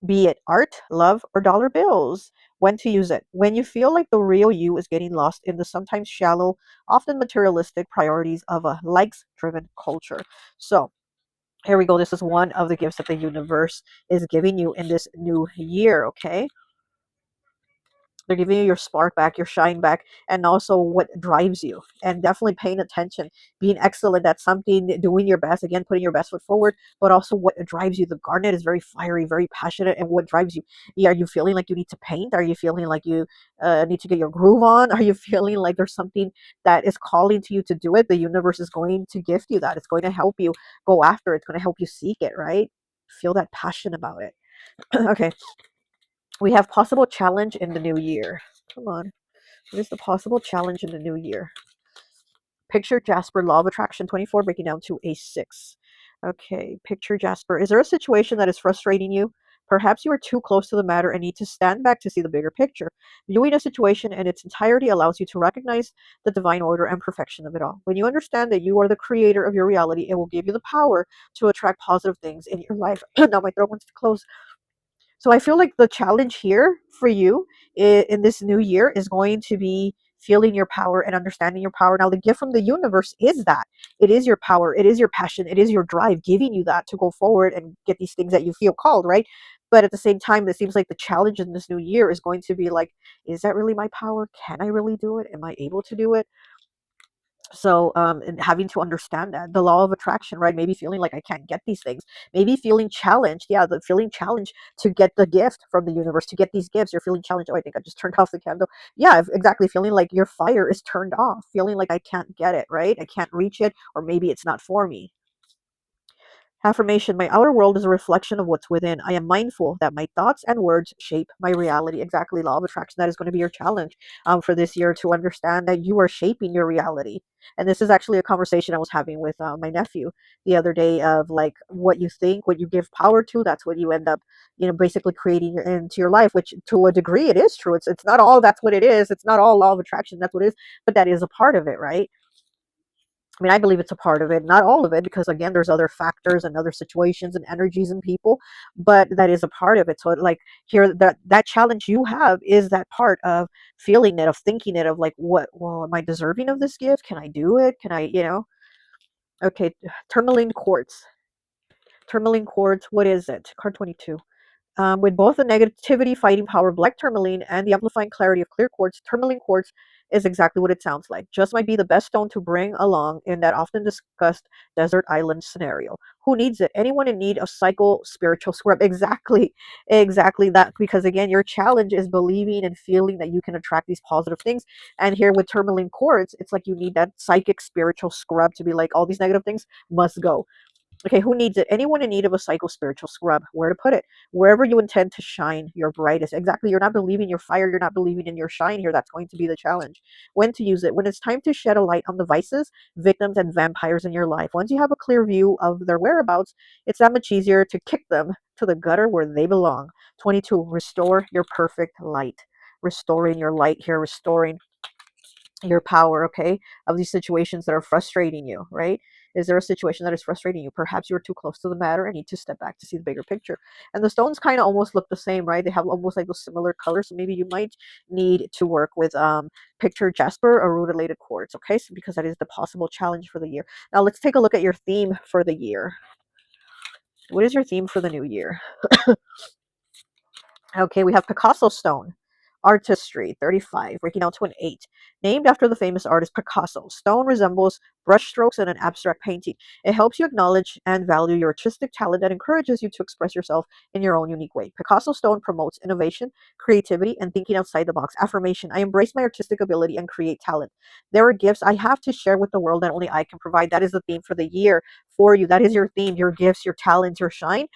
be it art, love, or dollar bills. When to use it? When you feel like the real you is getting lost in the sometimes shallow, often materialistic priorities of a likes driven culture. So, here we go. This is one of the gifts that the universe is giving you in this new year, okay? They're giving you your spark back, your shine back, and also what drives you. And definitely paying attention, being excellent at something, doing your best, again, putting your best foot forward, but also what drives you. The garnet is very fiery, very passionate, and what drives you. Yeah, are you feeling like you need to paint? Are you feeling like you need to get your groove on? Are you feeling like there's something that is calling to you to do it? The universe is going to gift you that. It's going to help you go after it. It's going to help you seek it, right? Feel that passion about it. Okay, we have possible challenge in the new year. Come on. What is the possible challenge in the new year? Picture Jasper, Law of Attraction 24, breaking down to a 6. Okay, picture Jasper. Is there a situation that is frustrating you? Perhaps you are too close to the matter and need to stand back to see the bigger picture. Viewing a situation in its entirety allows you to recognize the divine order and perfection of it all. When you understand that you are the creator of your reality, it will give you the power to attract positive things in your life. Now my throat wants to close. So I feel like the challenge here for you in this new year is going to be feeling your power and understanding your power. Now, the gift from the universe is that it is your power, it is your passion, it is your drive giving you that to go forward and get these things that you feel called, right? But at the same time, it seems like the challenge in this new year is going to be like, is that really my power? Can I really do it? Am I able to do it? So and having to understand that the law of attraction, right? Maybe feeling like I can't get these things, maybe feeling challenged. Yeah, the feeling challenged to get the gift from the universe, to get these gifts. You're feeling challenged. Oh, I think I just turned off the candle. Yeah, exactly, feeling like your fire is turned off, feeling like I can't get it, right? I can't reach it, or maybe it's not for me. Affirmation: my outer world is a reflection of what's within. I am mindful that my thoughts and words shape my reality. Exactly, law of attraction. That is going to be your challenge for this year, to understand that you are shaping your reality. And this is actually a conversation I was having with my nephew the other day, of like, what you think, what you give power to, that's what you end up, basically creating into your life, which to a degree it is true. It's not all that's what it is. It's not all law of attraction, that's what it is, but that is a part of it, right? I mean, I believe it's a part of it, not all of it, because again, there's other factors and other situations and energies and people, but that is a part of it. So, like here, that challenge you have is that part of feeling it, of thinking it, of like, what? Well, am I deserving of this gift? Can I do it? Can I? Okay, tourmaline quartz. Tourmaline quartz. What is it? Card 22. With both the negativity fighting power of black tourmaline and the amplifying clarity of clear quartz, tourmaline quartz is exactly what it sounds like. Just might be the best stone to bring along in that often discussed desert island scenario. Who needs it? Anyone in need of psycho spiritual scrub. Exactly, exactly that. Because again, your challenge is believing and feeling that you can attract these positive things. And here with tourmaline quartz, it's like you need that psychic spiritual scrub to be like, all these negative things must go. Okay, who needs it? Anyone in need of a psycho-spiritual scrub. Where to put it? Wherever you intend to shine your brightest. Exactly. You're not believing your fire. You're not believing in your shine here. That's going to be the challenge. When to use it? When it's time to shed a light on the vices, victims, and vampires in your life. Once you have a clear view of their whereabouts, it's that much easier to kick them to the gutter where they belong. 22. Restore your perfect light. Restoring your light here. Restoring your power, okay, of these situations that are frustrating you, right? Is there a situation that is frustrating you? Perhaps you're too close to the matter and need to step back to see the bigger picture. And the stones kind of almost look the same, right? They have almost like those similar colors. So maybe you might need to work with picture jasper or rutilated quartz, okay? So because that is the possible challenge for the year. Now let's take a look at your theme for the year. What is your theme for the new year? Okay, we have Picasso stone. Artistry, 35, breaking down to an 8. Named after the famous artist Picasso, stone resembles brushstrokes in an abstract painting. It helps you acknowledge and value your artistic talent and encourages you to express yourself in your own unique way. Picasso stone promotes innovation, creativity, and thinking outside the box. Affirmation: I embrace my artistic ability and create talent. There are gifts I have to share with the world that only I can provide. That is the theme for the year for you. That is your theme, your gifts, your talents, your shine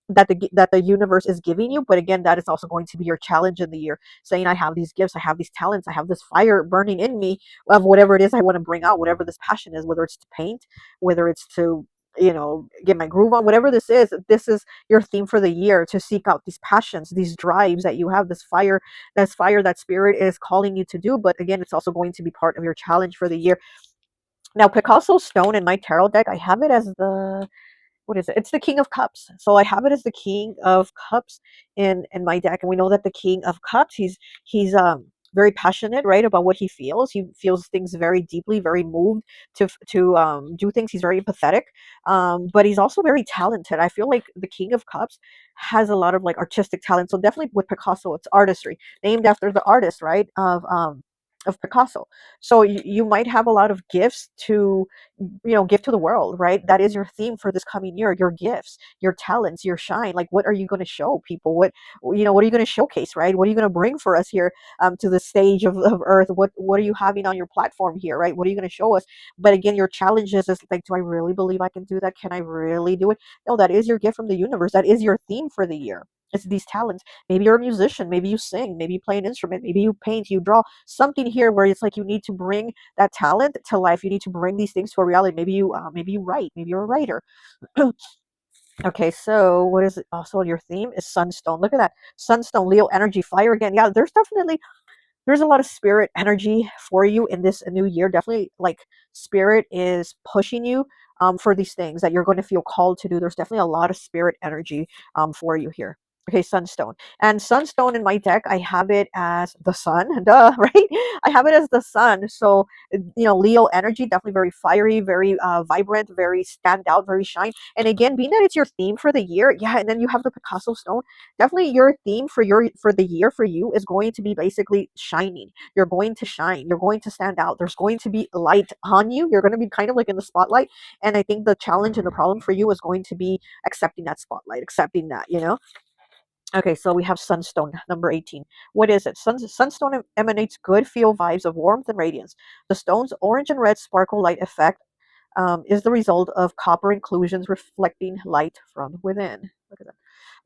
that the universe is giving you. But again, that is also going to be your challenge in the year, saying, I have these gifts, I have these talents, I have this fire burning in me of whatever it is I want to bring out, whatever this passion is, whether it's to paint, whether it's to get my groove on, whatever this is your theme for the year, to seek out these passions, these drives that you have, this fire that spirit is calling you to do. But again, it's also going to be part of your challenge for the year. Now, Picasso stone in my tarot deck, I have it as the, what is it? It's the King of Cups. So I have it as the King of Cups in my deck, and we know that the King of Cups, he's very passionate, right, about what he feels. He feels things very deeply, very moved to do things. He's very empathetic, but he's also very talented. I feel like the King of Cups has a lot of like artistic talent. So definitely with Picasso, it's artistry, named after the artist, right, of Picasso. So you might have a lot of gifts to give to the world, right? That is your theme for this coming year: your gifts, your talents, your shine. Like, what are you going to show people? What are you going to showcase, right? What are you going to bring for us here to the stage of earth? What are you having on your platform here, right? What are you going to show us? But again, your challenge is like, do I really believe I can do that? Can I really do it? No, that is your gift from the universe. That is your theme for the year. It's these talents. Maybe you're a musician, maybe you sing, maybe you play an instrument, maybe you paint, you draw, something here where it's like you need to bring that talent to life. You need to bring these things to a reality. Maybe you write. Maybe you're a writer. Okay, so what is it? Also, your theme is sunstone. Look at that, sunstone, Leo energy, fire again. Yeah, there's a lot of spirit energy for you in this new year. Definitely, like, spirit is pushing you for these things that you're going to feel called to do. There's definitely a lot of spirit energy for you here. Okay, sunstone. And sunstone in my deck, I have it as the sun. Duh, right? I have it as the sun. So, Leo energy, definitely very fiery, very vibrant, very stand out, very shine. And again, being that it's your theme for the year, yeah, and then you have the Picasso stone. Definitely your theme for the year for you is going to be basically shining. You're going to shine. You're going to stand out. There's going to be light on you. You're going to be kind of like in the spotlight. And I think the challenge and the problem for you is going to be accepting that spotlight, accepting that. Okay, so we have sunstone, number 18. What is it? Sunstone emanates good feel vibes of warmth and radiance. The stone's orange and red sparkle light effect is the result of copper inclusions reflecting light from within. Look at that.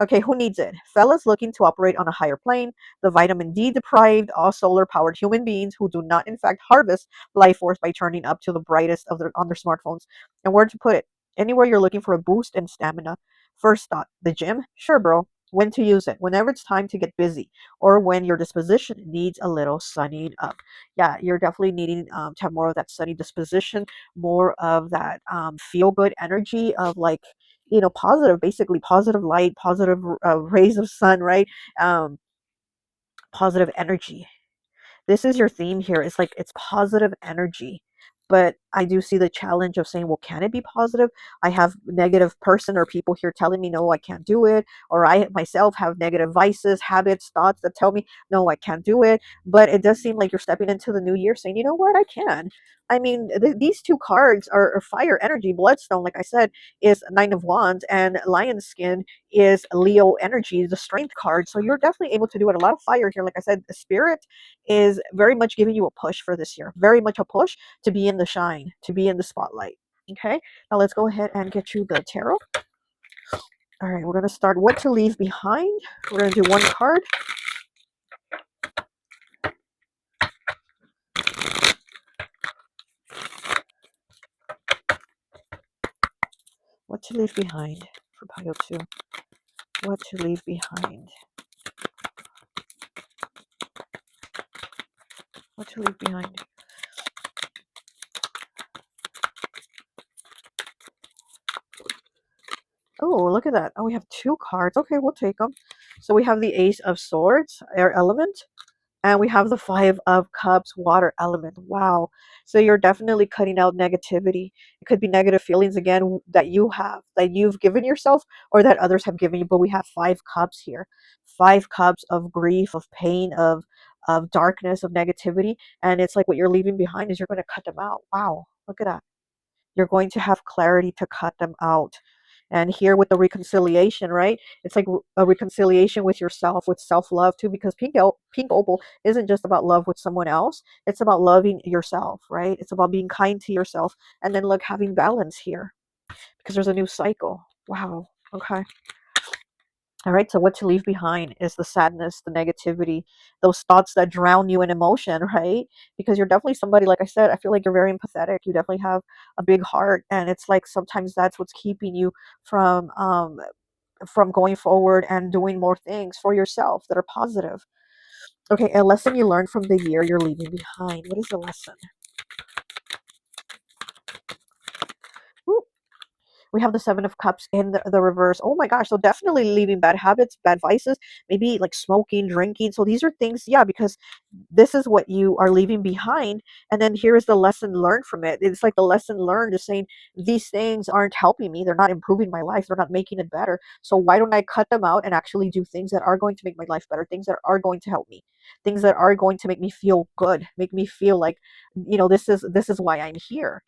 Okay, who needs it? Fellas looking to operate on a higher plane, the vitamin D deprived, all solar powered human beings who do not, in fact, harvest life force by turning up to the brightest of on their smartphones. And where to put it? Anywhere you're looking for a boost in stamina. First thought, the gym? Sure, bro. When to use it? Whenever it's time to get busy or when your disposition needs a little sunning up. Yeah, you're definitely needing to have more of that sunny disposition, more of that feel good energy of like, positive, basically positive light, positive rays of sun, right? Um, Positive energy. This is your theme here. It's like it's positive energy. But I do see the challenge of saying, well, can it be positive? I have negative person or people here telling me, no, I can't do it. Or I myself have negative vices, habits, thoughts that tell me, no, I can't do it. But it does seem like you're stepping into the new year saying, you know what, I can. I mean, these two cards are fire energy. Bloodstone, like I said, is Nine of Wands, and Lion Skin is Leo energy, the strength card. So you're definitely able to do it. A lot of fire here. Like I said, the spirit is very much giving you a push for this year. Very much a push to be in the shine, to be in the spotlight. Okay, now let's go ahead and get you the tarot. All right, we're going to start what to leave behind. We're going to do one card. What to leave behind for pile 2. What to leave behind. What to leave behind. Oh, look at that. Oh, we have 2 cards. Okay, we'll take them. So we have the Ace of Swords, air element, and we have the 5 of Cups, water element. Wow. So you're definitely cutting out negativity. It could be negative feelings again that you have, that you've given yourself or that others have given you. But we have 5 cups here. 5 cups of grief, of pain, of darkness, of negativity. And it's like what you're leaving behind is you're going to cut them out. Wow. Look at that. You're going to have clarity to cut them out. And here with the reconciliation, right? It's like a reconciliation with yourself, with self-love too, because pink opal isn't just about love with someone else. It's about loving yourself, right? It's about being kind to yourself. And then look, having balance here because there's a new cycle. Wow. Okay. All right, so what to leave behind is the sadness, the negativity, those thoughts that drown you in emotion, right? Because you're definitely somebody, like I said, I feel like you're very empathetic. You definitely have a big heart, and it's like sometimes that's what's keeping you from going forward and doing more things for yourself that are positive. Okay, a lesson you learned from the year you're leaving behind. What is the lesson? Woo. We have the 7 of Cups in the reverse. Oh my gosh. So definitely leaving bad habits, bad vices, maybe like smoking, drinking. So these are things, yeah, because this is what you are leaving behind. And then here is the lesson learned from it. It's like the lesson learned is saying, these things aren't helping me. They're not improving my life. They're not making it better. So why don't I cut them out and actually do things that are going to make my life better, things that are going to help me, things that are going to make me feel good, make me feel like, this is why I'm here.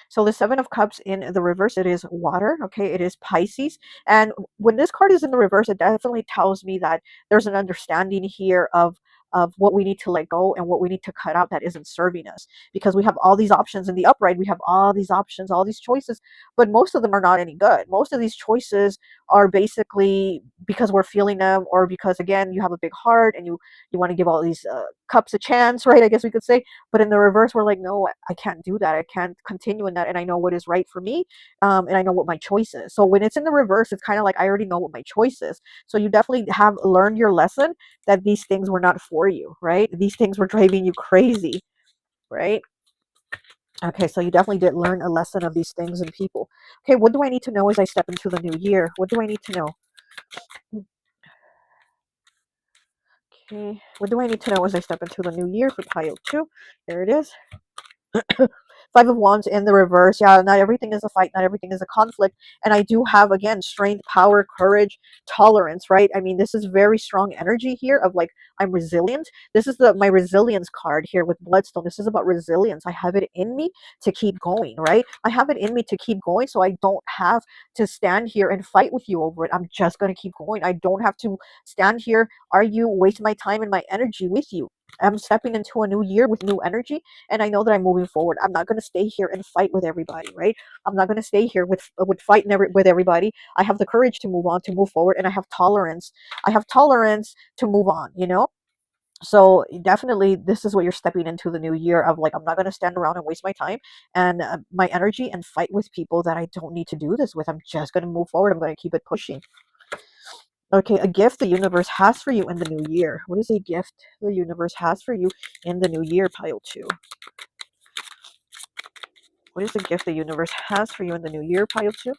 So the 7 of Cups in the reverse, it is water. Okay, it is Pisces. And when this card is in the reverse, it definitely tells me that there's an understanding here of what we need to let go and what we need to cut out that isn't serving us. Because we have all these options in the upright, we have all these options, all these choices, but most of them are not any good. Most of these choices are basically because we're feeling them, or because again you have a big heart and you want to give all these cups a chance, right? I guess we could say. But in the reverse, we're like, no, I can't do that. I can't continue in that. And I know what is right for me. And I know what my choice is. So when it's in the reverse, it's kind of like I already know what my choice is. So you definitely have learned your lesson that these things were not for you, right? These things were driving you crazy, right? Okay, so you definitely did learn a lesson of these things and people. Okay, what do I need to know as I step into the new year? What do I need to know? Okay, what do I need to know as I step into the new year for pile 2? There it is. 5 of Wands in the reverse. Yeah, not everything is a fight, not everything is a conflict. And I do have, again, strength, power, courage, tolerance, right? I mean, this is very strong energy here of like, I'm resilient. This is my resilience card here with Bloodstone. This is about resilience. I have it in me to keep going, right? I have it in me to keep going, so I don't have to stand here and fight with you over it. I'm just going to keep going. I don't have to stand here, argue, waste my time and my energy with you. I'm stepping into a new year with new energy, and I know that I'm moving forward. I'm not going to stay here and fight with everybody, right? I'm not going to stay here with fighting with everybody. I have the courage to move on, to move forward, and I have tolerance. I have tolerance to move on, you know? So definitely this is what you're stepping into the new year of, like, I'm not going to stand around and waste my time and my energy and fight with people that I don't need to do this with. I'm just going to move forward. I'm going to keep it pushing. Okay, a gift the universe has for you in the new year. What is a gift the universe has for you in the new year, pile 2? What is the gift the universe has for you in the new year, pile 2?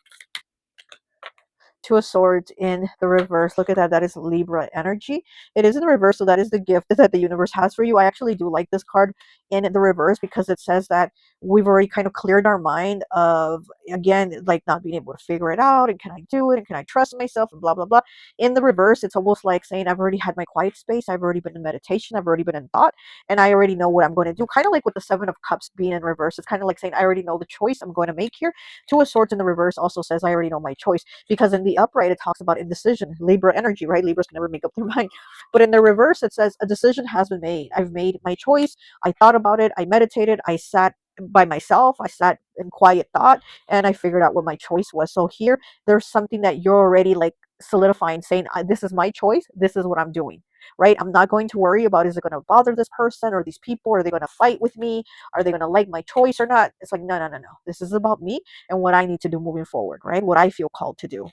Two of Swords in the reverse. Look at that. That is Libra energy. It is in the reverse, so that is the gift that the universe has for you. I actually do like this card in the reverse because it says that we've already kind of cleared our mind of, again, like not being able to figure it out, and can I do it, and can I trust myself, and blah, blah, blah. In the reverse, it's almost like saying I've already had my quiet space. I've already been in meditation. I've already been in thought, and I already know what I'm going to do. Kind of like with the Seven of Cups being in reverse. It's kind of like saying I already know the choice I'm going to make here. Two of Swords in the reverse also says I already know my choice, because in the upright it talks about indecision, Libra energy, right? Libras can never make up their mind. But in the reverse it says a decision has been made. I've made my choice. I thought about it. I meditated. I sat by myself. I sat in quiet thought, and I figured out what my choice was. So here there's something that you're already like solidifying, saying this is my choice. This is what I'm doing, right? I'm not going to worry about, is it going to bother this person or these people? Are they going to fight with me? Are they going to like my choice or not? It's like, no, no, no, no. This is about me and what I need to do moving forward, right? What I feel called to do.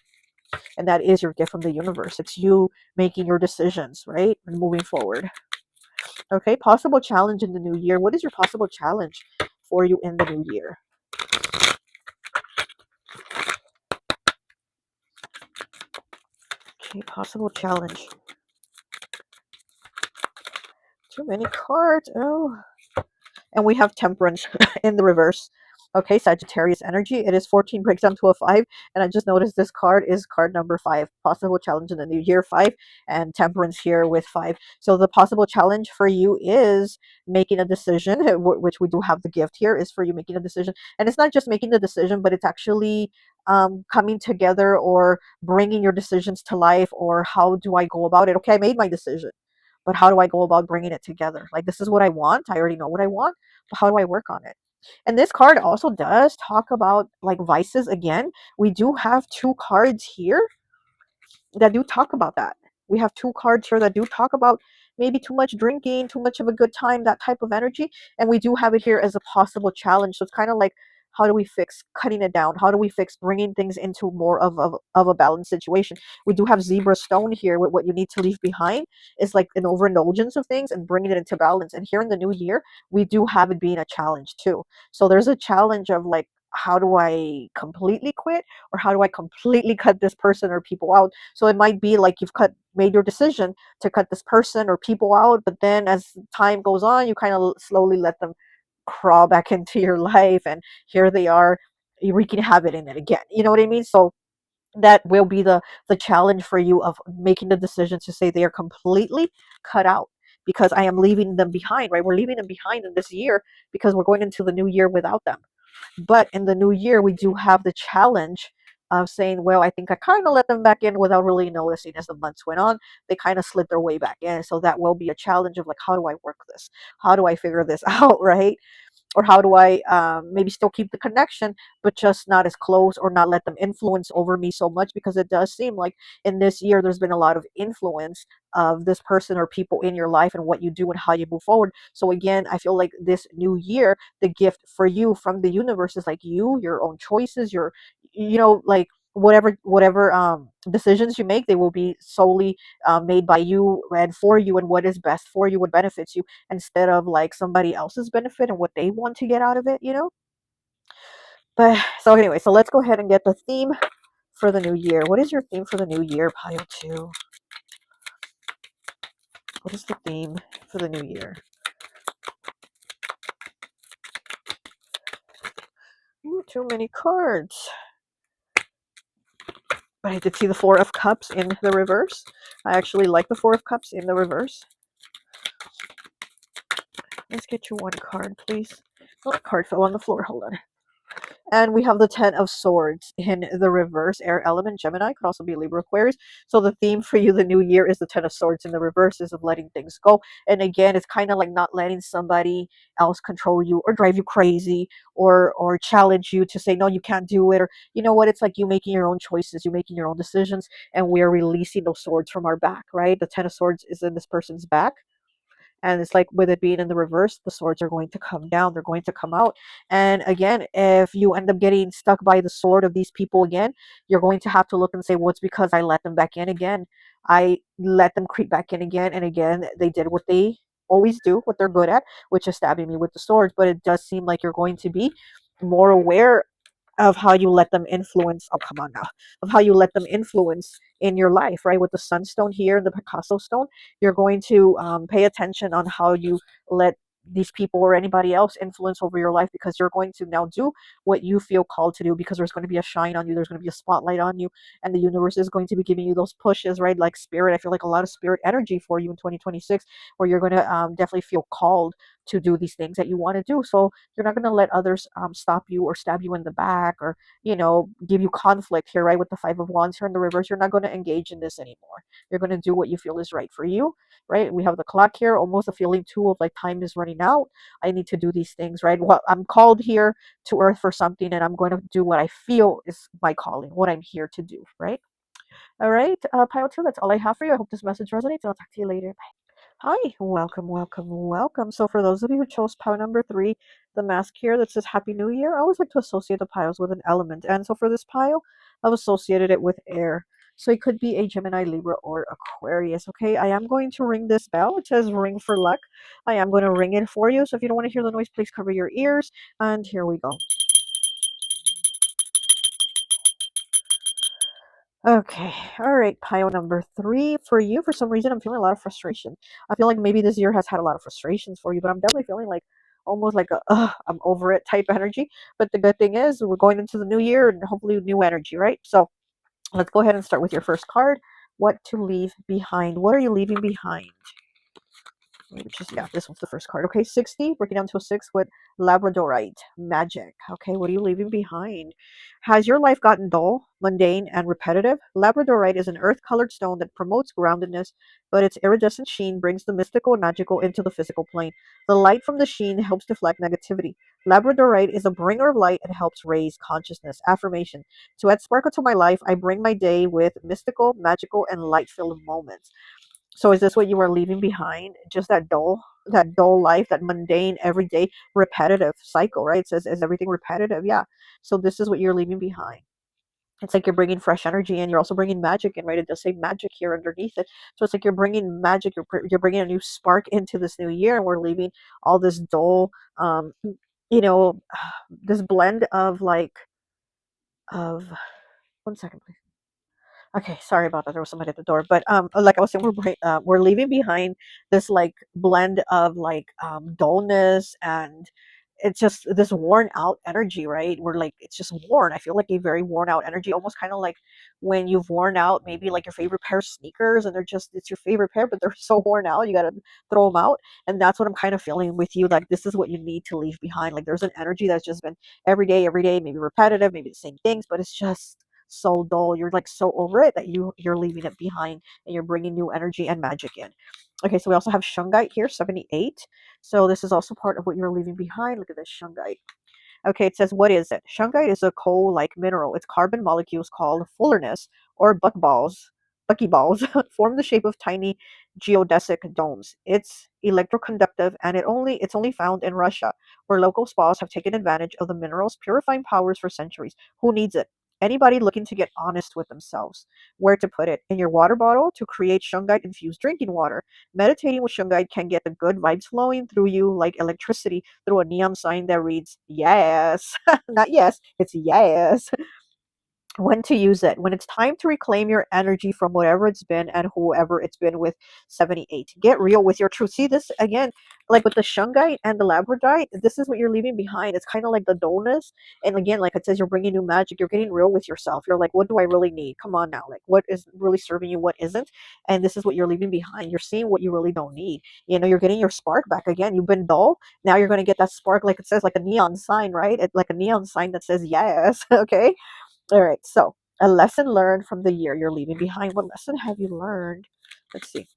And that is your gift from the universe. It's you making your decisions, right? And moving forward. Okay, possible challenge in the new year. What is your possible challenge for you in the new year? Okay, possible challenge. Too many cards. Oh. And we have Temperance in the reverse. Okay, Sagittarius energy. It is 14, breaks down to a 5. And I just noticed this card is card number 5. Possible challenge in the new year, 5. And Temperance here with 5. So the possible challenge for you is making a decision, which we do have the gift here, is for you making a decision. And it's not just making the decision, but it's actually coming together or bringing your decisions to life. Or how do I go about it? Okay, I made my decision, but how do I go about bringing it together? Like, this is what I want. I already know what I want, but how do I work on it? And this card also does talk about like vices again. We do have two cards here that do talk about that. We have two cards here that do talk about maybe too much drinking, too much of a good time, that type of energy. And we do have it here as a possible challenge. So it's kind of like, how do we fix cutting it down? How do we fix bringing things into more of a balanced situation? We do have Zebra Stone here with what you need to leave behind is like an overindulgence of things and bringing it into balance. And here in the new year, we do have it being a challenge too. So there's a challenge of like, how do I completely quit, or how do I completely cut this person or people out? So it might be like you've made your decision to cut this person or people out, but then as time goes on, you kind of slowly let them crawl back into your life, and here they are wreaking havoc in it again. You know what I mean? So that will be the challenge for you of making the decision to say they are completely cut out, because I am leaving them behind, right? We're leaving them behind in this year because we're going into the new year without them. But in the new year, we do have the challenge of saying, well, I think I kind of let them back in without really noticing. As the months went on, they kind of slid their way back in. So that will be a challenge of like, how do I work this? How do I figure this out, right? Or how do I maybe still keep the connection, but just not as close, or not let them influence over me so much? Because it does seem like in this year there's been a lot of influence of this person or people in your life and what you do and how you move forward. So again, I feel like this new year, the gift for you from the universe is like your own choices, like whatever decisions you make, they will be solely made by you and for you, and what is best for you, what benefits you, instead of like somebody else's benefit and what they want to get out of it. But so anyway, so let's go ahead and get the theme for the new year. What is your theme for the new year, pile 2? What is the theme for the new year? Ooh, too many cards. But I did see the Four of Cups in the reverse. I actually like the Four of Cups in the reverse. Let's get you one card, please. Oh, a card fell on the floor. Hold on. And we have the Ten of Swords in the reverse, air element, Gemini, could also be Libra, Aquarius. So the theme for you, the new year, is the Ten of Swords in the reverse, is of letting things go. And again, it's kind of like not letting somebody else control you or drive you crazy, or challenge you to say, no, you can't do it. Or, you know what, it's like you making your own choices, you making your own decisions, and we're releasing those swords from our back, right? The Ten of Swords is in this person's back, and it's like with it being in the reverse, the swords are going to come down, they're going to come out. And again, if you end up getting stuck by the sword of these people again, you're going to have to look and say, well, it's because I let them back in again. I let them creep back in again and again. They did what they always do, what they're good at, which is stabbing me with the swords. But it does seem like you're going to be more aware of how you let them influence. Oh, come on now. Of how you let them influence in your life, right? With the sunstone here and the Picasso stone, you're going to pay attention on how you let these people or anybody else influence over your life, because you're going to now do what you feel called to do, because there's going to be a shine on you, there's going to be a spotlight on you, and the universe is going to be giving you those pushes, right? Like spirit, I feel like a lot of spirit energy for you in 2026, where you're going to definitely feel called to do these things that you want to do. So you're not going to let others stop you or stab you in the back, or give you conflict here, right? With the Five of Wands here in the reverse, you're not going to engage in this anymore. You're going to do what you feel is right for you, right? We have the clock here, almost a feeling too of like time is running out. I need to do these things, right? Well, I'm called here to earth for something, and I'm going to do what I feel is my calling, what I'm here to do, right? All right, pile two, that's all I have for you. I hope this message resonates. I'll talk to you later. Hi, welcome, welcome, welcome. So for those of you who chose pile number three, the mask here that says Happy New Year, I always like to associate the piles with an element. And so for this pile, I've associated it with air. So it could be a Gemini, Libra, or Aquarius. Okay, I am going to ring this bell. It says ring for luck. I am going to ring it for you. So if you don't want to hear the noise, please cover your ears. And here we go. Okay, all right, pile number three for you. For some reason, I'm feeling a lot of frustration. I feel like maybe this year has had a lot of frustrations for you, but I'm definitely feeling like almost like a I'm over it type energy. But the good thing is we're going into the new year and hopefully new energy, right? So let's go ahead and start with your first card. What to leave behind? What are you leaving behind? Which is, yeah, this one's the first card. Okay, 60, breaking down to a 6 with Labradorite magic. Okay, what are you leaving behind? Has your life gotten dull, mundane, and repetitive? Labradorite is an earth-colored stone that promotes groundedness, but its iridescent sheen brings the mystical and magical into the physical plane. The light from the sheen helps deflect negativity. Labradorite is a bringer of light and helps raise consciousness. Affirmation: to add sparkle to my life, I bring my day with mystical, magical, and light-filled moments. So is this what you are leaving behind? Just that dull life, that mundane, everyday, repetitive cycle, right? It says, is everything repetitive? Yeah. So this is what you're leaving behind. It's like you're bringing fresh energy in. You're also bringing magic in, right? It does say magic here underneath it. So it's like you're bringing magic. You're bringing a new spark into this new year, and we're leaving all this dull, you know, this blend of like of. One second, please. Okay, sorry about that. There was somebody at the door, but like I was saying, we're leaving behind this like blend of like dullness, and it's just this worn out energy, right? We're like, it's just worn. I feel like a very worn out energy, almost kind of like when you've worn out maybe like your favorite pair of sneakers, and it's your favorite pair, but they're so worn out, you gotta throw them out. And that's what I'm kind of feeling with you. Like this is what you need to leave behind. Like there's an energy that's just been every day, maybe repetitive, maybe the same things, but it's just so dull. You're like so over it that you're leaving it behind, and you're bringing new energy and magic in. Okay, so we also have shungite here, 78. So this is also part of what you're leaving behind. Look at this shungite. Okay, it says, what is it? Shungite is a coal-like mineral. Its carbon molecules called fullerenes or buckyballs form the shape of tiny geodesic domes. It's electroconductive, and it's only found in Russia, where local spas have taken advantage of the mineral's purifying powers for centuries. Who needs it? Anybody looking to get honest with themselves. Where to put it? In your water bottle to create shungite-infused drinking water. Meditating with shungite can get the good vibes flowing through you like electricity through a neon sign that reads yes. Not yes, it's yes. When to use it. When it's time to reclaim your energy from whatever it's been and whoever it's been with. 78. Get real with your truth. See this again, like with the shungite and the labradorite, this is what you're leaving behind. It's kind of like the dullness. And again, like it says, you're bringing new magic. You're getting real with yourself. You're like, what do I really need? Come on now. Like, what is really serving you? What isn't? And this is what you're leaving behind. You're seeing what you really don't need. You're getting your spark back again. You've been dull. Now you're going to get that spark, like it says, like a neon sign, right? Like a neon sign that says yes. Okay. All right, so a lesson learned from the year you're leaving behind. What lesson have you learned? Let's see.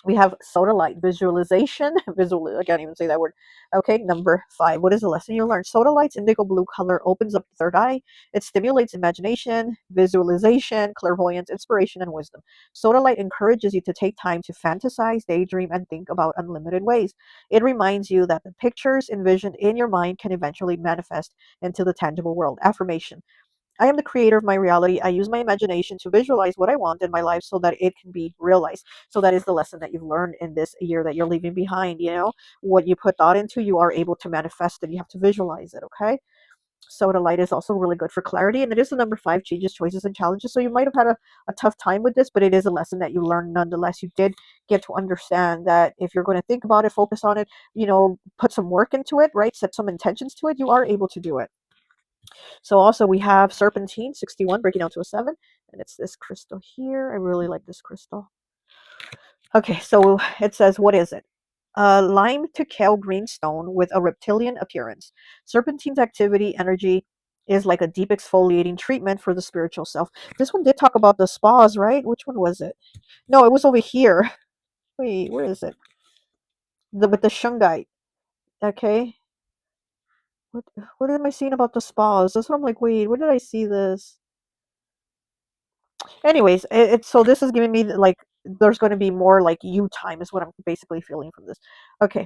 We have sodalite visualization. I can't even say that word. Okay, number 5. What is the lesson you learned? Sodalite's indigo blue color opens up the third eye. It stimulates imagination, visualization, clairvoyance, inspiration, and wisdom. Sodalite encourages you to take time to fantasize, daydream, and think about unlimited ways. It reminds you that the pictures envisioned in your mind can eventually manifest into the tangible world. Affirmation. I am the creator of my reality. I use my imagination to visualize what I want in my life so that it can be realized. So that is the lesson that you've learned in this year that you're leaving behind. What you put thought into, you are able to manifest it. You have to visualize it. Okay. So the light is also really good for clarity. And it is the number 5, changes, choices, and challenges. So you might have had a tough time with this, but it is a lesson that you learned nonetheless. You did get to understand that if you're going to think about it, focus on it, put some work into it, right? Set some intentions to it, you are able to do it. So also we have serpentine, 61, breaking down to a 7. And it's this crystal here. I really like this crystal. Okay, so it says, what is it? Lime to kale green stone with a reptilian appearance. Serpentine's activity energy is like a deep exfoliating treatment for the spiritual self. This one did talk about the spas, right? Which one was it? No, it was over here. Wait, where is it? With the shungite. Okay. What am I seeing about the spas? That's what I'm like, wait, where did I see this? Anyways, it's so this is giving me like there's going to be more like you time is what I'm basically feeling from this. Okay,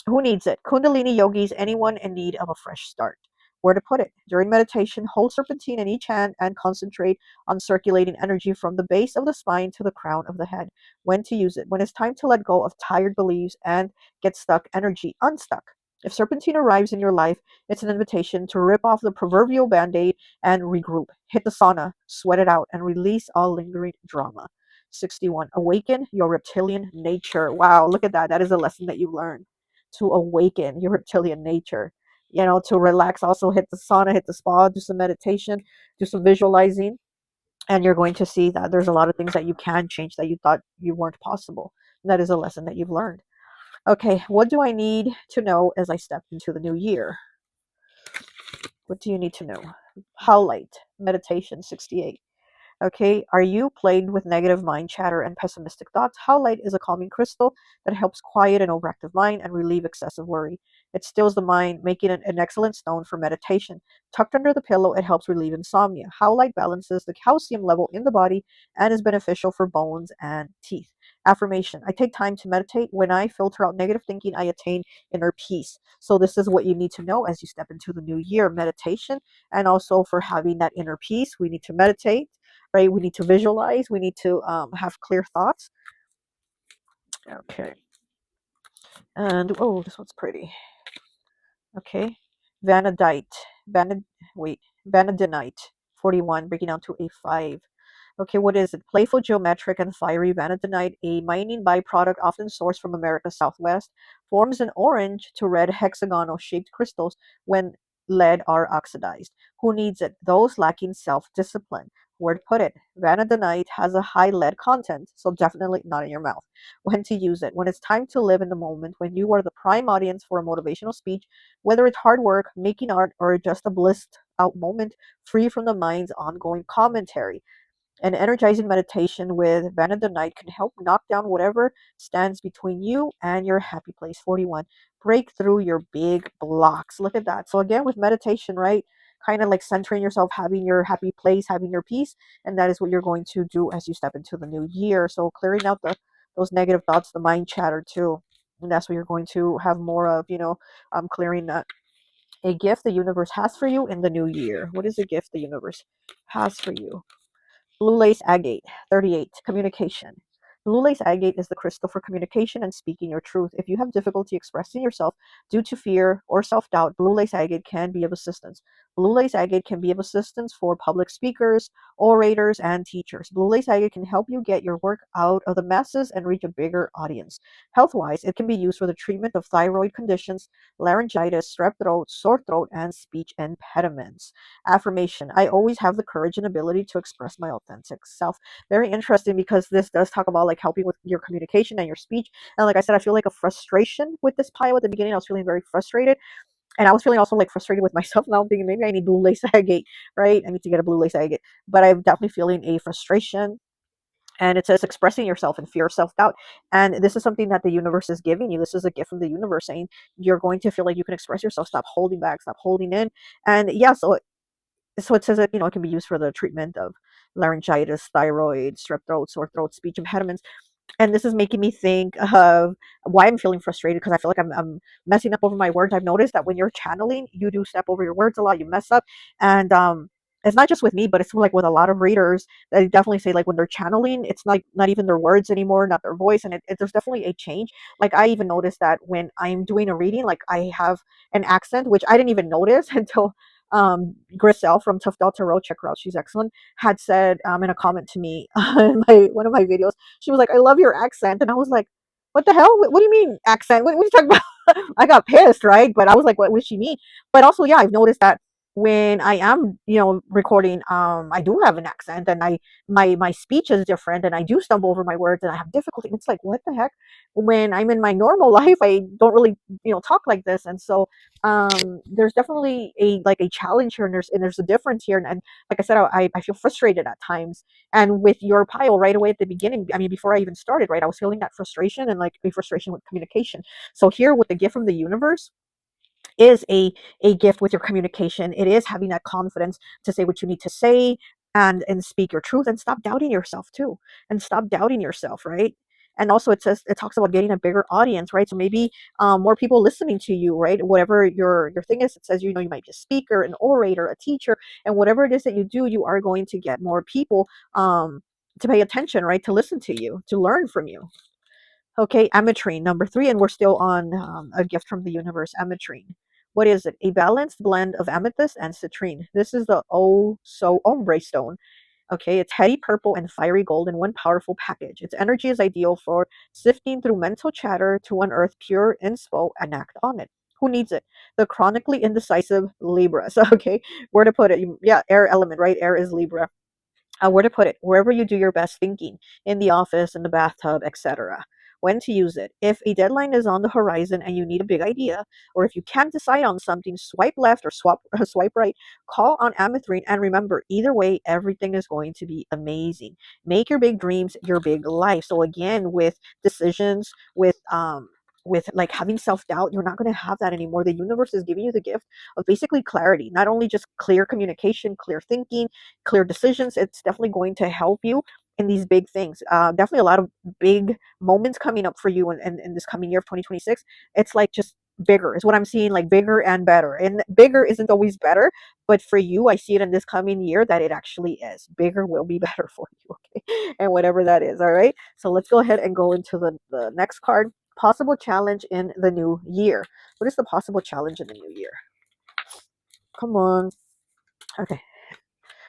who needs it? Kundalini yogis, anyone in need of a fresh start. Where to put it? During meditation, hold serpentine in each hand and concentrate on circulating energy from the base of the spine to the crown of the head. When to use it? When it's time to let go of tired beliefs and get stuck energy unstuck. If serpentine arrives in your life, it's an invitation to rip off the proverbial band-aid and regroup. Hit the sauna, sweat it out, and release all lingering drama. 61. Awaken your reptilian nature. Wow, look at that. That is a lesson that you learned. To awaken your reptilian nature. To relax, also hit the sauna, hit the spa, do some meditation, do some visualizing, and you're going to see that there's a lot of things that you can change that you thought you weren't possible. And that is a lesson that you've learned. Okay, what do I need to know as I step into the new year? What do you need to know? Highlight, meditation, 68. Okay, are you plagued with negative mind chatter and pessimistic thoughts? Howlite is a calming crystal that helps quiet an overactive mind and relieve excessive worry. It stills the mind, making it an excellent stone for meditation. Tucked under the pillow, it helps relieve insomnia. Howlite balances the calcium level in the body and is beneficial for bones and teeth. Affirmation. I take time to meditate. When I filter out negative thinking, I attain inner peace. So this is what you need to know as you step into the new year. Meditation, and also for having that inner peace, we need to meditate, right? We need to visualize. We need to have clear thoughts. Okay. And, oh, this one's pretty. Okay. Vanadite. Vanadinite. 41, breaking down to a 5. Okay, what is it? Playful geometric and fiery vanadinite, a mining byproduct often sourced from America's Southwest, forms an orange to red hexagonal shaped crystals when lead are oxidized. Who needs it? Those lacking self-discipline. Where to put it? Vanadinite has a high lead content, so definitely not in your mouth. When to use it? When it's time to live in the moment, when you are the prime audience for a motivational speech, whether it's hard work, making art, or just a blissed out moment free from the mind's ongoing commentary. An energizing meditation with Vanadinite can help knock down whatever stands between you and your happy place. 41. Break through your big blocks. Look at that. So again, with meditation, right? Kind of like centering yourself, having your happy place, having your peace. And that is what you're going to do as you step into the new year. So clearing out those negative thoughts, the mind chatter too. And that's what you're going to have more of, clearing that. A gift the universe has for you in the new year. What is a gift the universe has for you? Blue lace agate, 38, communication. Blue lace agate is the crystal for communication and speaking your truth. If you have difficulty expressing yourself due to fear or self doubt, blue lace agate can be of assistance. Blue lace agate can be of assistance for public speakers, orators, and teachers. Blue lace agate can help you get your work out of the masses and reach a bigger audience. Health-wise, it can be used for the treatment of thyroid conditions, laryngitis, strep throat, sore throat, and speech impediments. Affirmation: I always have the courage and ability to express my authentic self. Very interesting, because this does talk about like helping with your communication and your speech. And like I said, I feel like a frustration with this pile at the beginning. I was feeling very frustrated. And I was feeling also like frustrated with myself. Now I'm thinking maybe I need blue lace agate, right? I need to get a blue lace agate. But I'm definitely feeling a frustration. And it says expressing yourself and fear of self-doubt. And this is something that the universe is giving you. This is a gift from the universe saying you're going to feel like you can express yourself. Stop holding back, stop holding in. And yeah, so it says that, it can be used for the treatment of laryngitis, thyroid, strep throat, sore throat, speech impediments. And this is making me think of why I'm feeling frustrated, because I feel like I'm messing up over my words. I've noticed that when you're channeling, you do step over your words a lot, you mess up. And it's not just with me, but it's like with a lot of readers. They definitely say like when they're channeling, it's like not even their words anymore, not their voice. And there's definitely a change. Like I even noticed that when I'm doing a reading, like I have an accent, which I didn't even notice until Griselle from Tough Tarot, check her out, she's excellent, had said in a comment to me on one of my videos. She was like, I love your accent. And I was like, what the hell? What do you mean accent? What are you talking about? I got pissed, right? But I was like, what does she mean? But also, yeah, I've noticed that when I am, recording, I do have an accent, and my speech is different, and I do stumble over my words, and I have difficulty. It's like, what the heck? When I'm in my normal life, I don't really, talk like this. And so there's definitely a challenge here, and there's a difference here. And like I said, I feel frustrated at times. And with your pile right away at the beginning, I mean, before I even started, right, I was feeling that frustration and like a frustration with communication. So here with the gift from the universe is a gift with your communication. It is having that confidence to say what you need to say, and speak your truth, and stop doubting yourself too. And stop doubting yourself, right? And also it talks about getting a bigger audience, right? So maybe more people listening to you, right? Whatever your thing is, it says, you might be a speaker, an orator, a teacher, and whatever it is that you do, you are going to get more people to pay attention, right? To listen to you, to learn from you. Okay, ametrine, number 3, and we're still on a gift from the universe, ametrine. What is it? A balanced blend of amethyst and citrine. This is the Oh So Ombre stone. Okay, it's heady purple and fiery gold in one powerful package. Its energy is ideal for sifting through mental chatter to unearth pure inspo and act on it. Who needs it? The chronically indecisive Libra. So, okay, where to put it? Yeah, air element, right? Air is Libra. Where to put it? Wherever you do your best thinking, in the office, in the bathtub, etc. When to use it? If a deadline is on the horizon and you need a big idea, or if you can't decide on something, swipe left or swipe right. Call on amethyst, and remember, either way, everything is going to be amazing. Make your big dreams your big life. So again, with decisions, with like having self-doubt, you're not going to have that anymore. The universe is giving you the gift of basically clarity, not only just clear communication, clear thinking, clear decisions. It's definitely going to help you in these big things. Definitely a lot of big moments coming up for you in this coming year of 2026. It's like just bigger is what I'm seeing, like bigger and better. And bigger isn't always better, but for you, I see it in this coming year that it actually is. Bigger will be better for you, okay? And whatever that is, all right? So let's go ahead and go into the next card. Possible challenge in the new year. What is the possible challenge in the new year? Come on. Okay.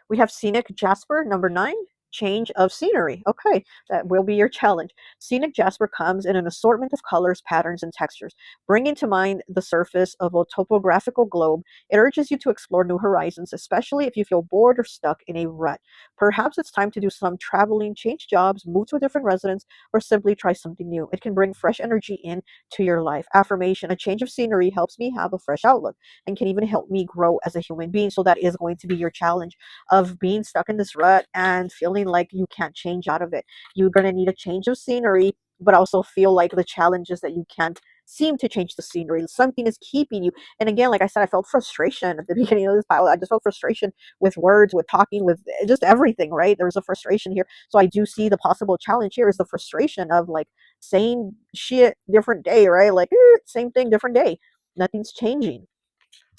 We have Scenic Jasper, number 9, change of scenery. Okay, that will be your challenge. Scenic Jasper comes in an assortment of colors, patterns, and textures, bringing to mind the surface of a topographical globe. It urges you to explore new horizons, especially if you feel bored or stuck in a rut. Perhaps it's time to do some traveling, change jobs, move to a different residence, or simply try something new. It can bring fresh energy into your life. Affirmation: a change of scenery helps me have a fresh outlook and can even help me grow as a human being. So that is going to be your challenge of being stuck in this rut and feeling like you can't change out of it. You're going to need a change of scenery, but also feel like the challenge is that you can't seem to change the scenery. Something is keeping you. And again, like I said, I felt frustration at the beginning of this pile. I just felt frustration with words, with talking, with just everything, right? There's a frustration here. So I do see the possible challenge here is the frustration of like saying shit different day, right? Like same thing, different day. Nothing's changing.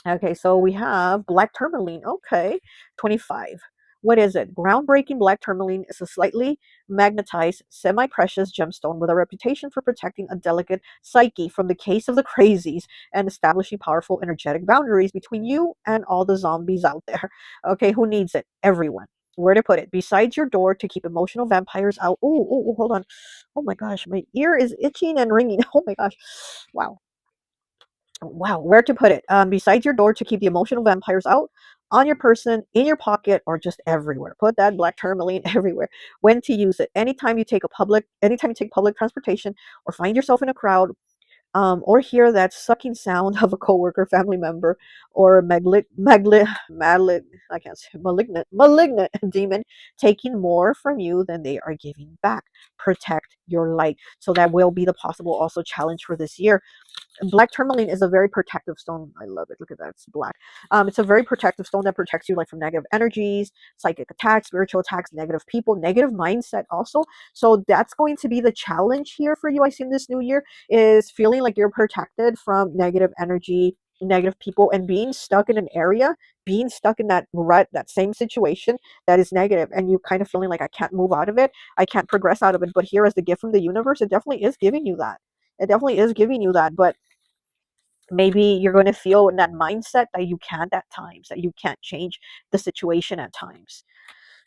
Okay, so we have black tourmaline. Okay, 25. What is it? Groundbreaking black tourmaline is a slightly magnetized, semi-precious gemstone with a reputation for protecting a delicate psyche from the case of the crazies and establishing powerful energetic boundaries between you and all the zombies out there. Okay, who needs it? Everyone. Where to put it? Besides your door to keep emotional vampires out. Oh, hold on. Oh my gosh, my ear is itching and ringing. Oh my gosh. Wow. Wow, where to put it? Besides your door to keep the emotional vampires out, on your person, in your pocket, or just everywhere. Put that black tourmaline everywhere. When to use it? Anytime you take public transportation, or find yourself in a crowd, or hear that sucking sound of a coworker, family member, or I can't say malignant demon taking more from you than they are giving back. Protect your light. So that will be the possible also challenge for this year. Black tourmaline is a very protective stone. I love it. Look at that. It's black. It's a very protective stone that protects you like from negative energies, psychic attacks, spiritual attacks, negative people, negative mindset also. So that's going to be the challenge here for you. I see in this new year is feeling like you're protected from negative energy, negative people, and being stuck in an area, being stuck in that rut, that same situation that is negative, and you kind of feeling like I can't move out of it, I can't progress out of it. But here as the gift from the universe, it definitely is giving you that. It definitely is giving you that. But maybe you're going to feel in that mindset that you can't at times, that you can't change the situation at times.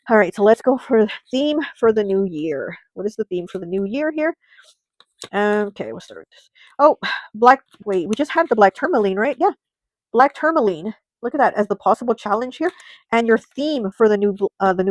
All right, so let's go for the theme for the new year. What is the theme for the new year here? Okay, we'll start with this. Oh, wait, we just had the black tourmaline, right? Yeah, black tourmaline. Look at that as the possible challenge here. And your theme for the new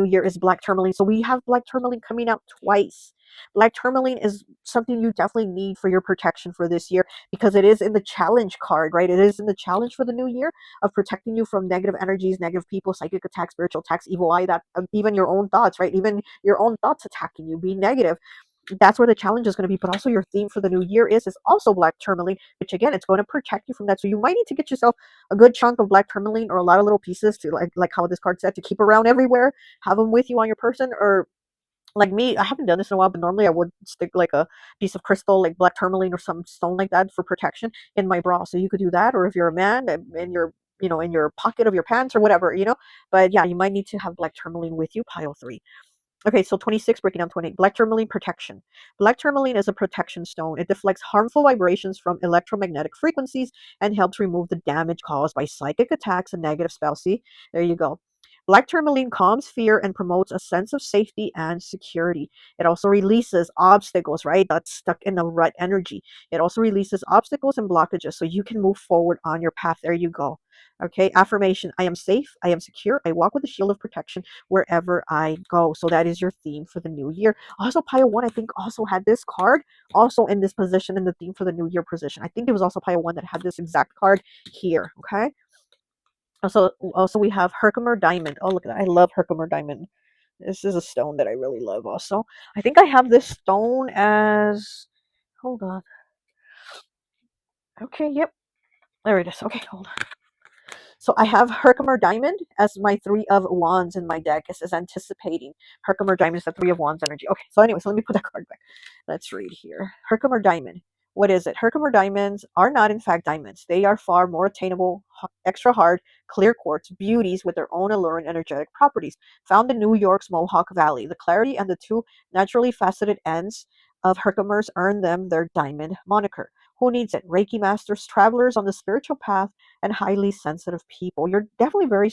year is black tourmaline. So we have black tourmaline coming out twice. Black tourmaline is something you definitely need for your protection for this year because it is in the challenge card, right? It is in the challenge for the new year of protecting you from negative energies, negative people, psychic attacks, spiritual attacks, evil eye, that even your own thoughts, right? Even your own thoughts attacking you, being negative. That's where the challenge is going to be. But also your theme for the new year is also black tourmaline, which again, it's going to protect you from that. So you might need to get yourself a good chunk of black tourmaline or a lot of little pieces to like how this card said, to keep around everywhere, have them with you on your person. Or like me, I haven't done this in a while, but normally I would stick like a piece of crystal, like black tourmaline or some stone like that for protection in my bra. So you could do that. Or if you're a man, in your in your pocket of your pants or whatever. But yeah, you might need to have black tourmaline with you. Pile 3. Okay, so 26, breaking down 28. Black tourmaline protection. Black tourmaline is a protection stone. It deflects harmful vibrations from electromagnetic frequencies and helps remove the damage caused by psychic attacks and negative spells. See, there you go. Black tourmaline calms fear and promotes a sense of safety and security. It also releases obstacles, right? That's stuck in a rut energy. It also releases obstacles and blockages so you can move forward on your path. There you go. Okay, affirmation. I am safe. I am secure. I walk with a shield of protection wherever I go. So that is your theme for the new year. Also, Pile 1, I think, also had this card also in this position in the theme for the new year position. I think it was also Pile 1 that had this exact card here. Okay. Also we have Herkimer Diamond. Oh, look at that. I love Herkimer Diamond. This is a stone that I really love also. I think I have this stone as, hold on. Okay, yep. There it is. Okay, hold on. So I have Herkimer Diamond as my 3 of Wands in my deck. It says anticipating. Herkimer Diamond is the 3 of Wands energy. Okay, so anyway, so let me put that card back. Let's read here. Herkimer Diamond. What is it? Herkimer diamonds are not in fact diamonds. They are far more attainable, extra hard, clear quartz beauties with their own alluring energetic properties. Found in New York's Mohawk Valley, the clarity and the 2 naturally faceted ends of Herkimers earn them their diamond moniker. Who needs it? Reiki masters, travelers on the spiritual path, and highly sensitive people. You're definitely very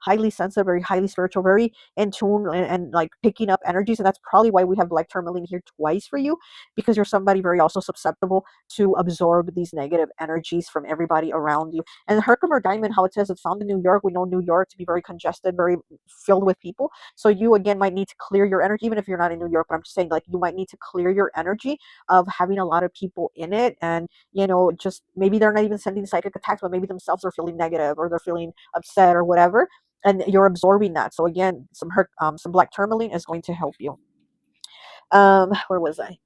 highly sensitive, very highly spiritual, very in tune and like picking up energies. And that's probably why we have black tourmaline here twice for you, because you're somebody very also susceptible to absorb these negative energies from everybody around you. And Herkimer Diamond, how it says it's found in New York. We know New York to be very congested, very filled with people. So you again might need to clear your energy, even if you're not in New York. But I'm just saying, like, you might need to clear your energy of having a lot of people in it, and just maybe they're not even sending psychic attacks, but maybe themselves are feeling negative or they're feeling upset or whatever, and you're absorbing that. So again, some black tourmaline is going to help you. Where was I?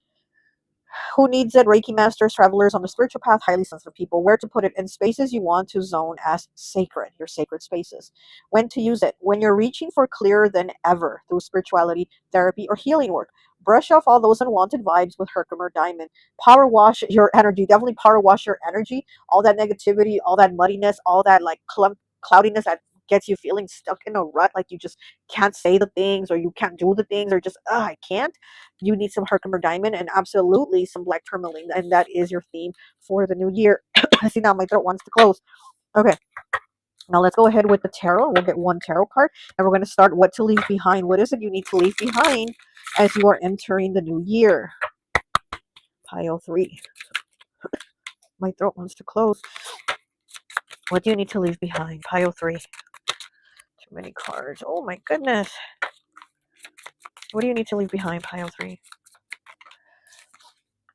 Who needs it? Reiki masters, travelers on the spiritual path, highly sensitive people. Where to put it? In spaces you want to zone as sacred, your sacred spaces. When to use it? When you're reaching for clearer than ever through spirituality, therapy, or healing work. Brush off all those unwanted vibes with Herkimer Diamond. Power wash your energy. Definitely power wash your energy. All that negativity, all that muddiness, all that like cloudiness that gets you feeling stuck in a rut, like you just can't say the things, or you can't do the things, or just I can't, you need some Herkimer diamond and absolutely some black tourmaline, and that is your theme for the new year. See, now my throat wants to close. Okay, now let's go ahead with the tarot. We'll get one tarot card, and we're going to start what to leave behind. What is it you need to leave behind as you are entering the new year? Pile 3. My throat wants to close. What do you need to leave behind? Pile 3. Too many cards. Oh my goodness. What do you need to leave behind? Pile 3.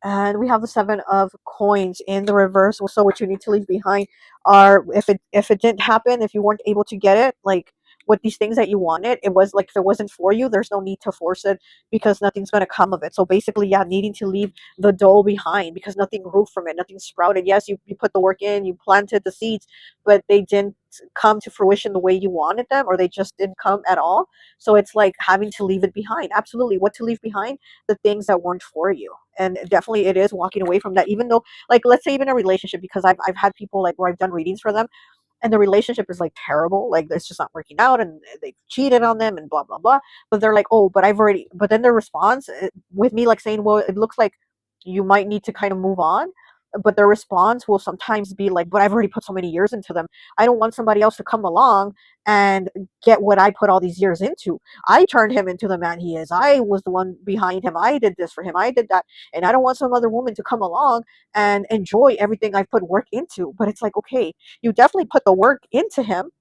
And we have the 7 of coins in the reverse. So what you need to leave behind are, if it didn't happen, if you weren't able to get it, like with these things that you wanted, it was like, if it wasn't for you, there's no need to force it, because nothing's going to come of it. So basically, yeah, needing to leave the dough behind because nothing grew from it, nothing sprouted. Yes, you put the work in, you planted the seeds, but they didn't come to fruition the way you wanted them, or they just didn't come at all. So it's like having to leave it behind. Absolutely. What to leave behind? The things that weren't for you. And definitely it is walking away from that, even though, like, let's say even a relationship, because I've had people, like, where I've done readings for them, and the relationship is like terrible, like it's just not working out, and they've cheated on them and blah blah blah. But they're like, oh, but I've already, but then their response, with me, like saying, well, it looks like you might need to kind of move on, but their response will sometimes be like, but I've already put so many years into them. I don't want somebody else to come along and get what I put all these years into. I turned him into the man he is. I was the one behind him. I did this for him. I did that. And I don't want some other woman to come along and enjoy everything I've put work into. But it's like, okay, you definitely put the work into him,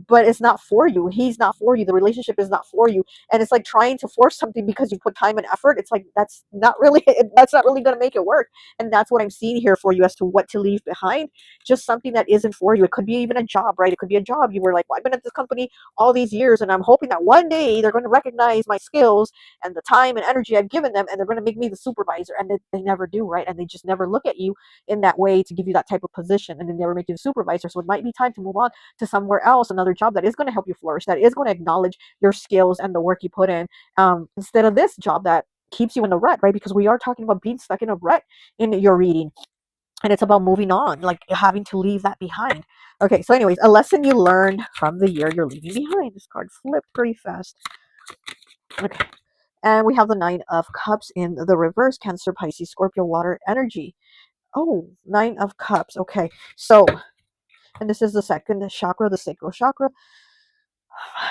but it's not for you. He's not for you. The relationship is not for you. And it's like trying to force something because you put time and effort. It's like, that's not really that's not really going to make it work. And that's what I'm seeing here for you as to what to leave behind. Just something that isn't for you. It could be even a job, right? It could be a job. You were like, well, I've been at this company all these years, and I'm hoping that one day they're going to recognize my skills and the time and energy I've given them, and they're going to make me the supervisor. And they never do, right? And they just never look at you in that way to give you that type of position, and they never make you the supervisor. So it might be time to move on to somewhere else, another job that is going to help you flourish, that is going to acknowledge your skills and the work you put in, instead of this job that keeps you in a rut, right? Because we are talking about being stuck in a rut in your reading, and it's about moving on, like having to leave that behind. Okay, so anyways, a lesson you learned from the year you're leaving behind. This card flipped pretty fast. Okay, and we have the 9 of Cups in the reverse. Cancer, Pisces, Scorpio, water energy. Oh, 9 of Cups. Okay, so, and this is the second chakra, the sacral chakra.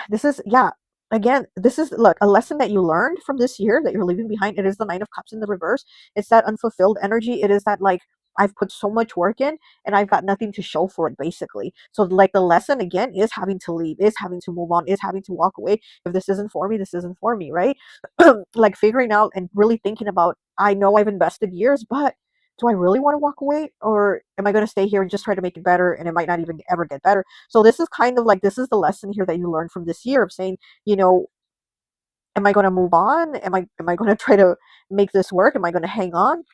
This is, yeah, again, this is, look, a lesson that you learned from this year that you're leaving behind. It is the 9 of Cups in the reverse. It's that unfulfilled energy. It is that, like, I've put so much work in and I've got nothing to show for it, basically. So, like, the lesson again is having to leave, is having to move on, is having to walk away. If this isn't for me, this isn't for me, right? Like figuring out and really thinking about, I know I've invested years, but do I really want to walk away, or am I going to stay here and just try to make it better, and it might not even ever get better? So this is kind of like, this is the lesson here that you learned from this year of saying, you know, am I going to move on? Am I going to try to make this work? Am I going to hang on?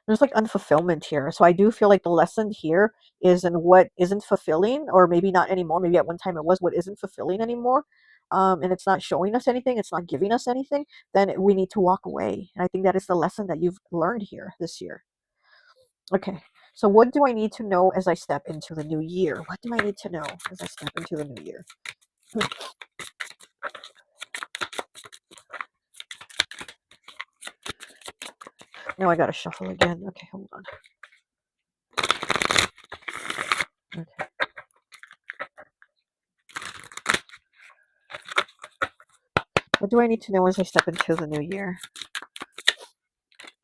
There's like unfulfillment here. So I do feel like the lesson here is in what isn't fulfilling, or maybe not anymore. Maybe at one time it was, what isn't fulfilling anymore. And it's not showing us anything, it's not giving us anything, then we need to walk away. And I think that is the lesson that you've learned here this year. Okay, so what do I need to know as I step into the new year? What do I need to know as I step into the new year? Now I gotta shuffle again. Okay, hold on. Okay. What do I need to know as I step into the new year?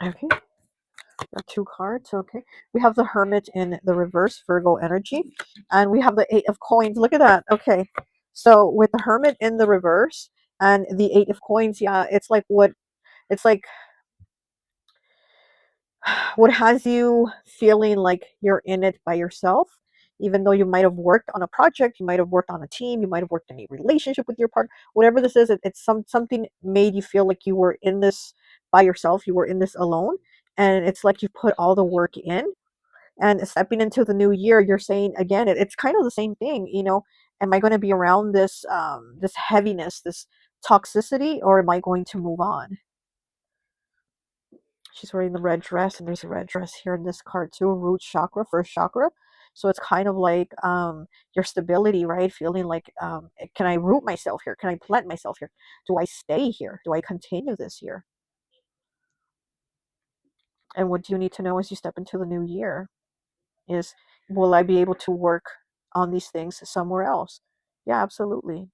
Okay. Got 2 cards. Okay. We have the Hermit in the reverse, Virgo energy. And we have the 8 of Coins. Look at that. Okay. So with the Hermit in the reverse and the 8 of Coins, yeah, it's like it's like what has you feeling like you're in it by yourself, even though you might have worked on a project, you might have worked on a team, you might have worked in a relationship with your partner, whatever this is, it's something made you feel like you were in this by yourself, you were in this alone, and it's like you put all the work in. And stepping into the new year, you're saying again, it's kind of the same thing, you know, am I going to be around this this heaviness, this toxicity, or am I going to move on? She's wearing the red dress, and there's a red dress here in this card too. Root chakra, first chakra. So it's kind of like your stability, right? Feeling like, can I root myself here? Can I plant myself here? Do I stay here? Do I continue this here? And what do you need to know as you step into the new year is, will I be able to work on these things somewhere else? Yeah, absolutely.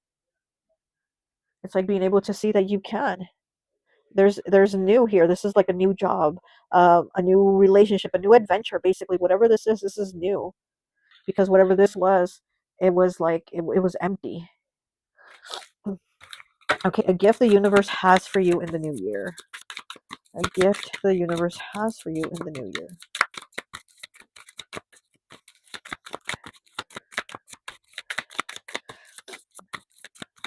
It's like being able to see that you can. There's new here. This is like a new job, a new relationship, a new adventure. Basically, whatever this is new, because whatever this was, it was like it was empty. Okay, a gift the universe has for you in the new year. A gift the universe has for you in the new year.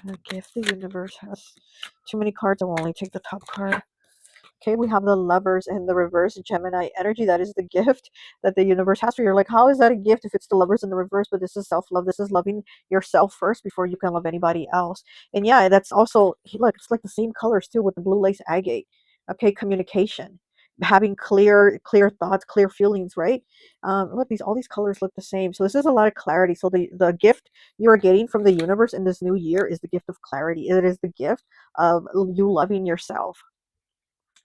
A gift the universe has. Too many cards. I will only take the top card. Okay, we have the Lovers in the reverse, Gemini energy. That is the gift that the universe has for you. You're like, how is that a gift if it's the Lovers in the reverse? But this is self-love. This is loving yourself first before you can love anybody else. And yeah, that's also, look, it's like the same colors too with the blue lace agate. Okay, communication, having clear thoughts, clear feelings, right? Look, all these colors look the same. So this is a lot of clarity. So the gift you're getting from the universe in this new year is the gift of clarity. It is the gift of you loving yourself,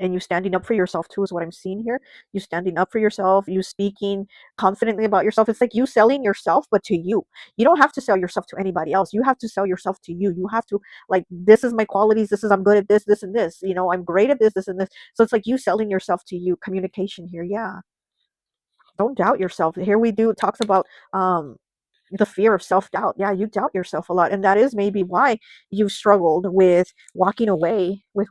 and you standing up for yourself too, is what I'm seeing here. You standing up for yourself, you speaking confidently about yourself. It's like you selling yourself, but to you. You don't have to sell yourself to anybody else. You have to sell yourself to you. You have to, like, this is my qualities, this is, I'm good at this and this, I'm great at this and this. So it's like you selling yourself to you. Communication here. Yeah, don't doubt yourself. Here we do, it talks about the fear of self-doubt. Yeah, you doubt yourself a lot, and that is maybe why you struggled with walking away with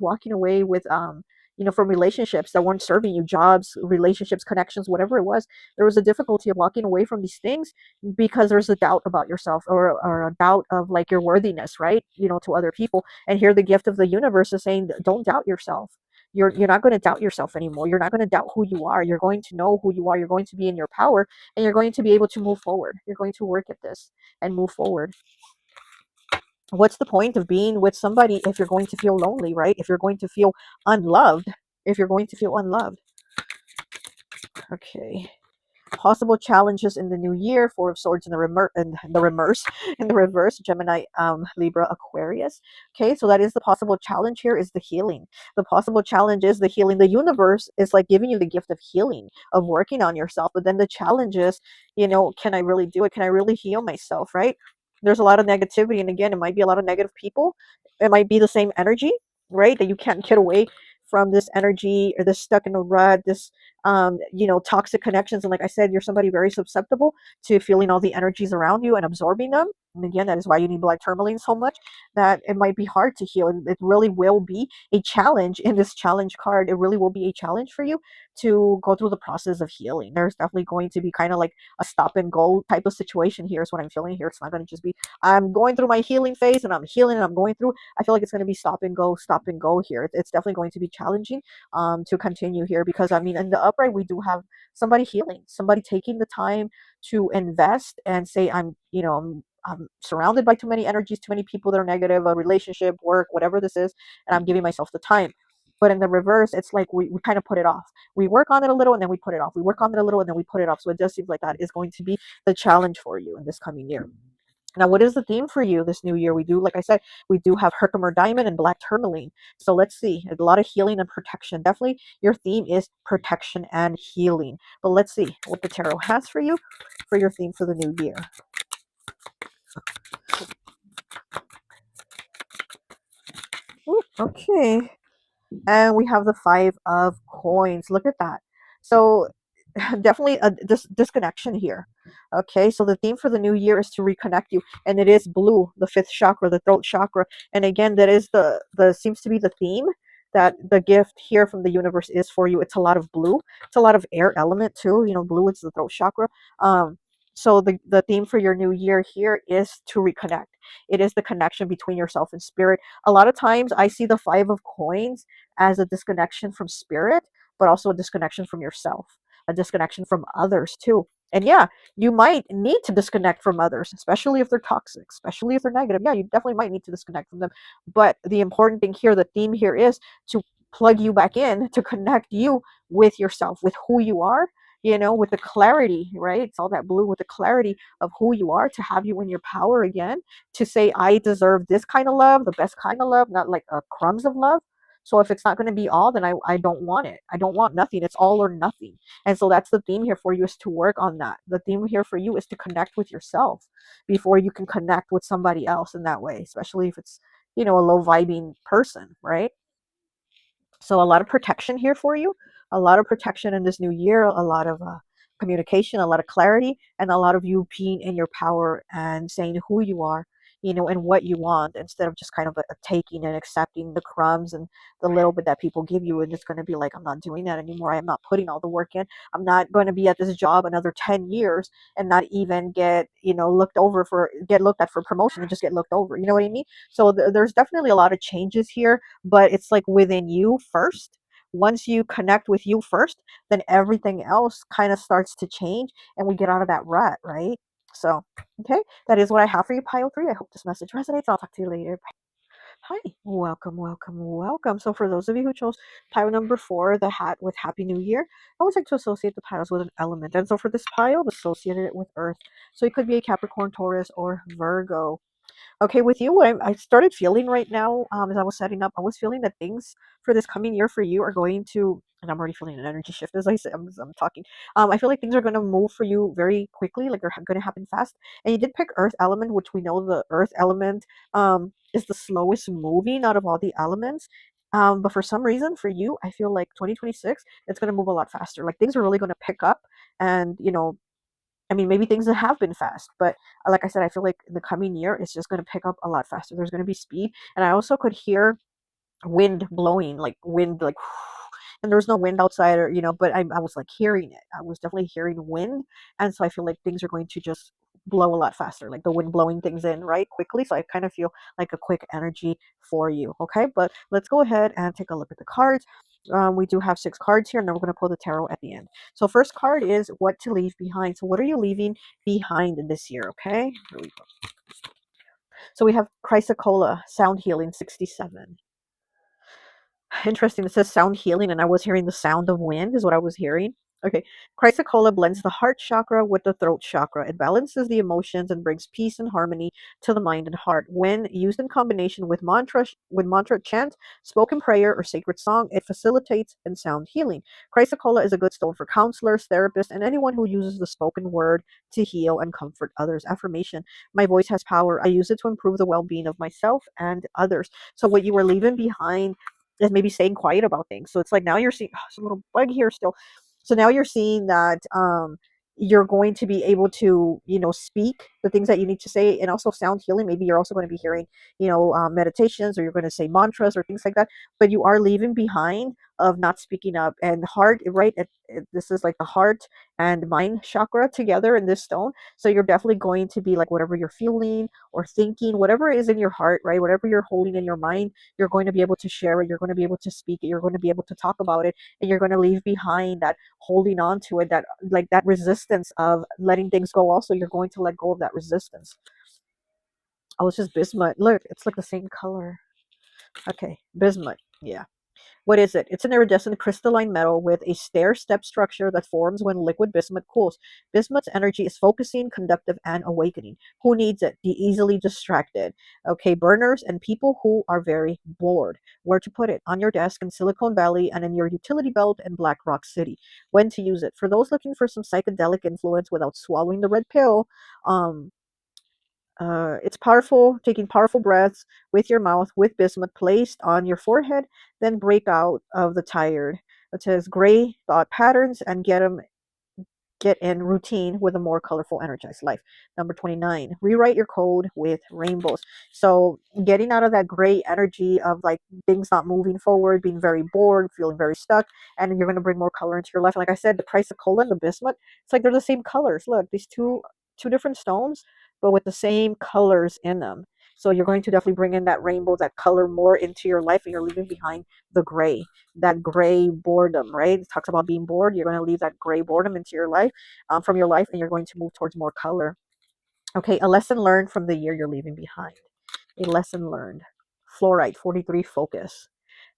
from relationships that weren't serving you, jobs, relationships, connections, whatever it was. There was a difficulty of walking away from these things because there's a doubt about yourself, or a doubt of like your worthiness, right, to other people. And here the gift of the universe is saying, don't doubt yourself. You're not going to doubt yourself anymore. You're not going to doubt who you are. You're going to know who you are. You're going to be in your power, and you're going to be able to move forward. You're going to work at this and move forward. What's the point of being with somebody if you're going to feel lonely, right? If you're going to feel unloved, Okay. Possible challenges in the new year: Four of Swords in the reverse, Gemini, Libra, Aquarius. Okay, so that is the possible challenge. Here is the healing. The possible challenge is the healing. The universe is like giving you the gift of healing, of working on yourself. But then the challenge is, can I really do it? Can I really heal myself, right? There's a lot of negativity, and again, it might be a lot of negative people. It might be the same energy, right, that you can't get away from, this energy, or this stuck in a rut, this toxic connections. And like I said, you're somebody very susceptible to feeling all the energies around you and absorbing them. And again, that is why you need black tourmaline so much, that it might be hard to heal. And it really will be a challenge in this challenge card. It really will be a challenge for you to go through the process of healing. There's definitely going to be kind of like a stop and go type of situation here, is what I'm feeling here. It's not going to just be, I'm going through my healing phase and I'm healing and I'm going through. I feel like it's going to be stop and go here. It's definitely going to be challenging to continue here, because I mean, in the upright, we do have somebody healing, somebody taking the time to invest and say, I'm surrounded by too many energies, too many people that are negative, a relationship, work, whatever this is, and I'm giving myself the time. But in the reverse, it's like we kind of put it off. We work on it a little and then we put it off. We work on it a little and then we put it off. So it does seem like that is going to be the challenge for you in this coming year. Now, what is the theme for you this new year? We do, like I said, we do have Herkimer Diamond and Black Tourmaline. So let's see, a lot of healing and protection. Definitely your theme is protection and healing. But let's see what the tarot has for you for your theme for the new year. Ooh, okay. And we have the Five of Coins. Look at that. So definitely a disconnection here. Okay, so the theme for the new year is to reconnect you, and it is blue, the fifth chakra, the throat chakra. And again, that is the seems to be the theme that the gift here from the universe is for you. It's a lot of blue. It's a lot of air element too. Blue is the throat chakra. So the theme for your new year here is to reconnect. It is the connection between yourself and spirit. A lot of times I see the Five of Coins as a disconnection from spirit, but also a disconnection from yourself, a disconnection from others too. And yeah, you might need to disconnect from others, especially if they're toxic, especially if they're negative. Yeah, you definitely might need to disconnect from them. But the important thing here, the theme here is to plug you back in to connect you with yourself, with who you are, with the clarity, right? It's all that blue with the clarity of who you are, to have you in your power again, to say, I deserve this kind of love, the best kind of love, not like a crumbs of love. So if it's not going to be all, then I don't want it. I don't want nothing. It's all or nothing. And so that's the theme here for you, is to work on that. The theme here for you is to connect with yourself before you can connect with somebody else in that way, especially if it's, a low vibing person, right? So a lot of protection here for you, a lot of protection in this new year, a lot of communication, a lot of clarity, and a lot of you being in your power and saying who you are, and what you want, instead of just kind of taking and accepting the crumbs and the little bit that people give you, and it's going to be like, I'm not doing that anymore. I'm not putting all the work in. I'm not going to be at this job another 10 years and not even get looked at for promotion, and just get looked over. You know what I mean? So there's definitely a lot of changes here, but it's like within you first. Once you connect with you first, then everything else kind of starts to change, and we get out of that rut, right? So, okay, that is what I have for you, pile 3. I hope this message resonates. I'll talk to you later. Hi, welcome, welcome, welcome. So for those of you who chose pile number 4, the hat with Happy New Year, I always like to associate the piles with an element. And so for this pile, I've associated it with Earth. So it could be a Capricorn, Taurus, or Virgo. Okay, with you, what I started feeling right now, as I was setting up, I was feeling that things for this coming year for you are going to, and I'm already feeling an energy shift as I say, I'm talking. I feel like things are going to move for you very quickly, like they're going to happen fast. And you did pick Earth element, which we know the Earth element is the slowest moving out of all the elements. But for some reason, for you, I feel like 2026, it's going to move a lot faster. Like things are really going to pick up, and I mean, maybe things that have been fast, but like I said, I feel like in the coming year, it's just going to pick up a lot faster. There's going to be speed. And I also could hear wind blowing, like wind, like, and there was no wind outside, or, but I was like hearing it. I was definitely hearing wind. And so I feel like things are going to just blow a lot faster, like the wind blowing things in right quickly. So I kind of feel like a quick energy for you. Okay. But let's go ahead and take a look at the cards. We do have 6 cards here, and then we're going to pull the tarot at the end. So first card is what to leave behind. So what are you leaving behind in this year? Okay. Here we go. So we have Chrysocolla, sound healing, 67. Interesting. It says sound healing, and I was hearing the sound of wind, is what I was hearing. Okay. Chrysocolla blends the heart chakra with the throat chakra. It balances the emotions and brings peace and harmony to the mind and heart. When used in combination with mantra chant, spoken prayer, or sacred song, it facilitates and sound healing. Chrysocolla is a good stone for counselors, therapists, and anyone who uses the spoken word to heal and comfort others. Affirmation: my voice has power. I use it to improve the well-being of myself and others. So what you were leaving behind is maybe staying quiet about things. So it's like now you're seeing, oh, there's a little bug here still. So now you're seeing that you're going to be able to, speak the things that you need to say, and also sound healing. Maybe you're also going to be hearing, meditations, or you're going to say mantras or things like that. But you are leaving behind of not speaking up. And heart, right? This is like the heart and mind chakra together in this stone. So you're definitely going to be like, whatever you're feeling or thinking, whatever is in your heart, right? Whatever you're holding in your mind, you're going to be able to share it. You're going to be able to speak it. You're going to be able to talk about it, and you're going to leave behind that holding on to it, that like that resistance of letting things go. Also, you're going to let go of that resistance. Oh, it's just bismuth. Look, it's like the same color. Okay, bismuth. Yeah. What is it? It's an iridescent crystalline metal with a stair-step structure that forms when liquid bismuth cools. Bismuth's energy is focusing, conductive, and awakening. Who needs it? The easily distracted. Okay, burners and people who are very bored. Where to put it? On your desk in Silicon Valley, and in your utility belt in Black Rock City. When to use it? For those looking for some psychedelic influence without swallowing the red pill, it's powerful, taking powerful breaths with your mouth with bismuth placed on your forehead, then break out of the tired. It says gray thought patterns and get in routine with a more colorful, energized life. Number 29, rewrite your code with rainbows. So getting out of that gray energy of like things not moving forward, being very bored, feeling very stuck, and you're going to bring more color into your life. And like I said, the chrysocolla and the bismuth, it's like they're the same colors. Look, these two different stones, but with the same colors in them. So you're going to definitely bring in that rainbow, that color more into your life, and you're leaving behind the gray, that gray boredom, right? It talks about being bored. You're going to leave that gray boredom into your life, from your life, and you're going to move towards more color. Okay, a lesson learned from the year you're leaving behind. A lesson learned. Fluorite, 43, focus.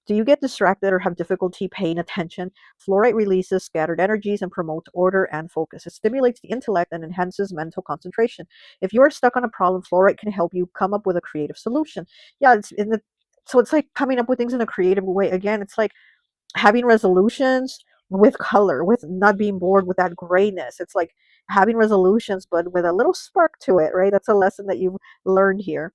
Do you get distracted or have difficulty paying attention? Fluorite releases scattered energies and promotes order and focus. It stimulates the intellect and enhances mental concentration. If you're stuck on a problem, fluorite can help you come up with a creative solution. Yeah, it's in the so it's like coming up with things in a creative way. Again, it's like having resolutions with color, with not being bored with that grayness. It's like having resolutions, but with a little spark to it, right? That's a lesson that you've learned here.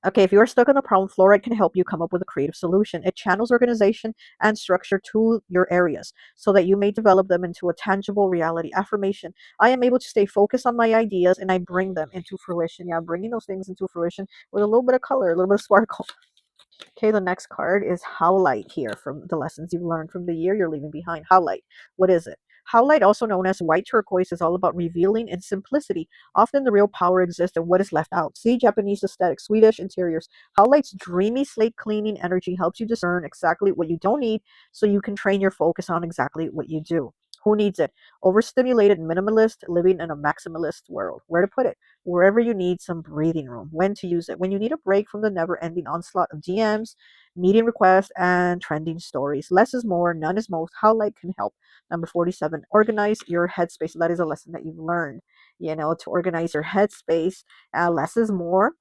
Okay, if you're stuck on a problem, fluoride can help you come up with a creative solution. It channels organization and structure to your areas so that you may develop them into a tangible reality. Affirmation: I am able to stay focused on my ideas and I bring them into fruition. Yeah, bringing those things into fruition with a little bit of color, a little bit of sparkle. Okay, the next card is Howlite here from the lessons you've learned from the year you're leaving behind. Howlite. What is it? Howlite, also known as white turquoise, is all about revealing in simplicity. Often the real power exists in what is left out. See Japanese aesthetic, Swedish interiors. Howlite's dreamy slate cleaning energy helps you discern exactly what you don't need so you can train your focus on exactly what you do. Who needs it? Overstimulated minimalist living in a maximalist world. Where to put it? Wherever you need some breathing room. When to use it? When you need a break from the never ending onslaught of DMs, meeting requests, and trending stories. Less is more, none is most. How light can help. Number 47, organize your headspace. That is a lesson that you've learned, to organize your headspace. Less is more.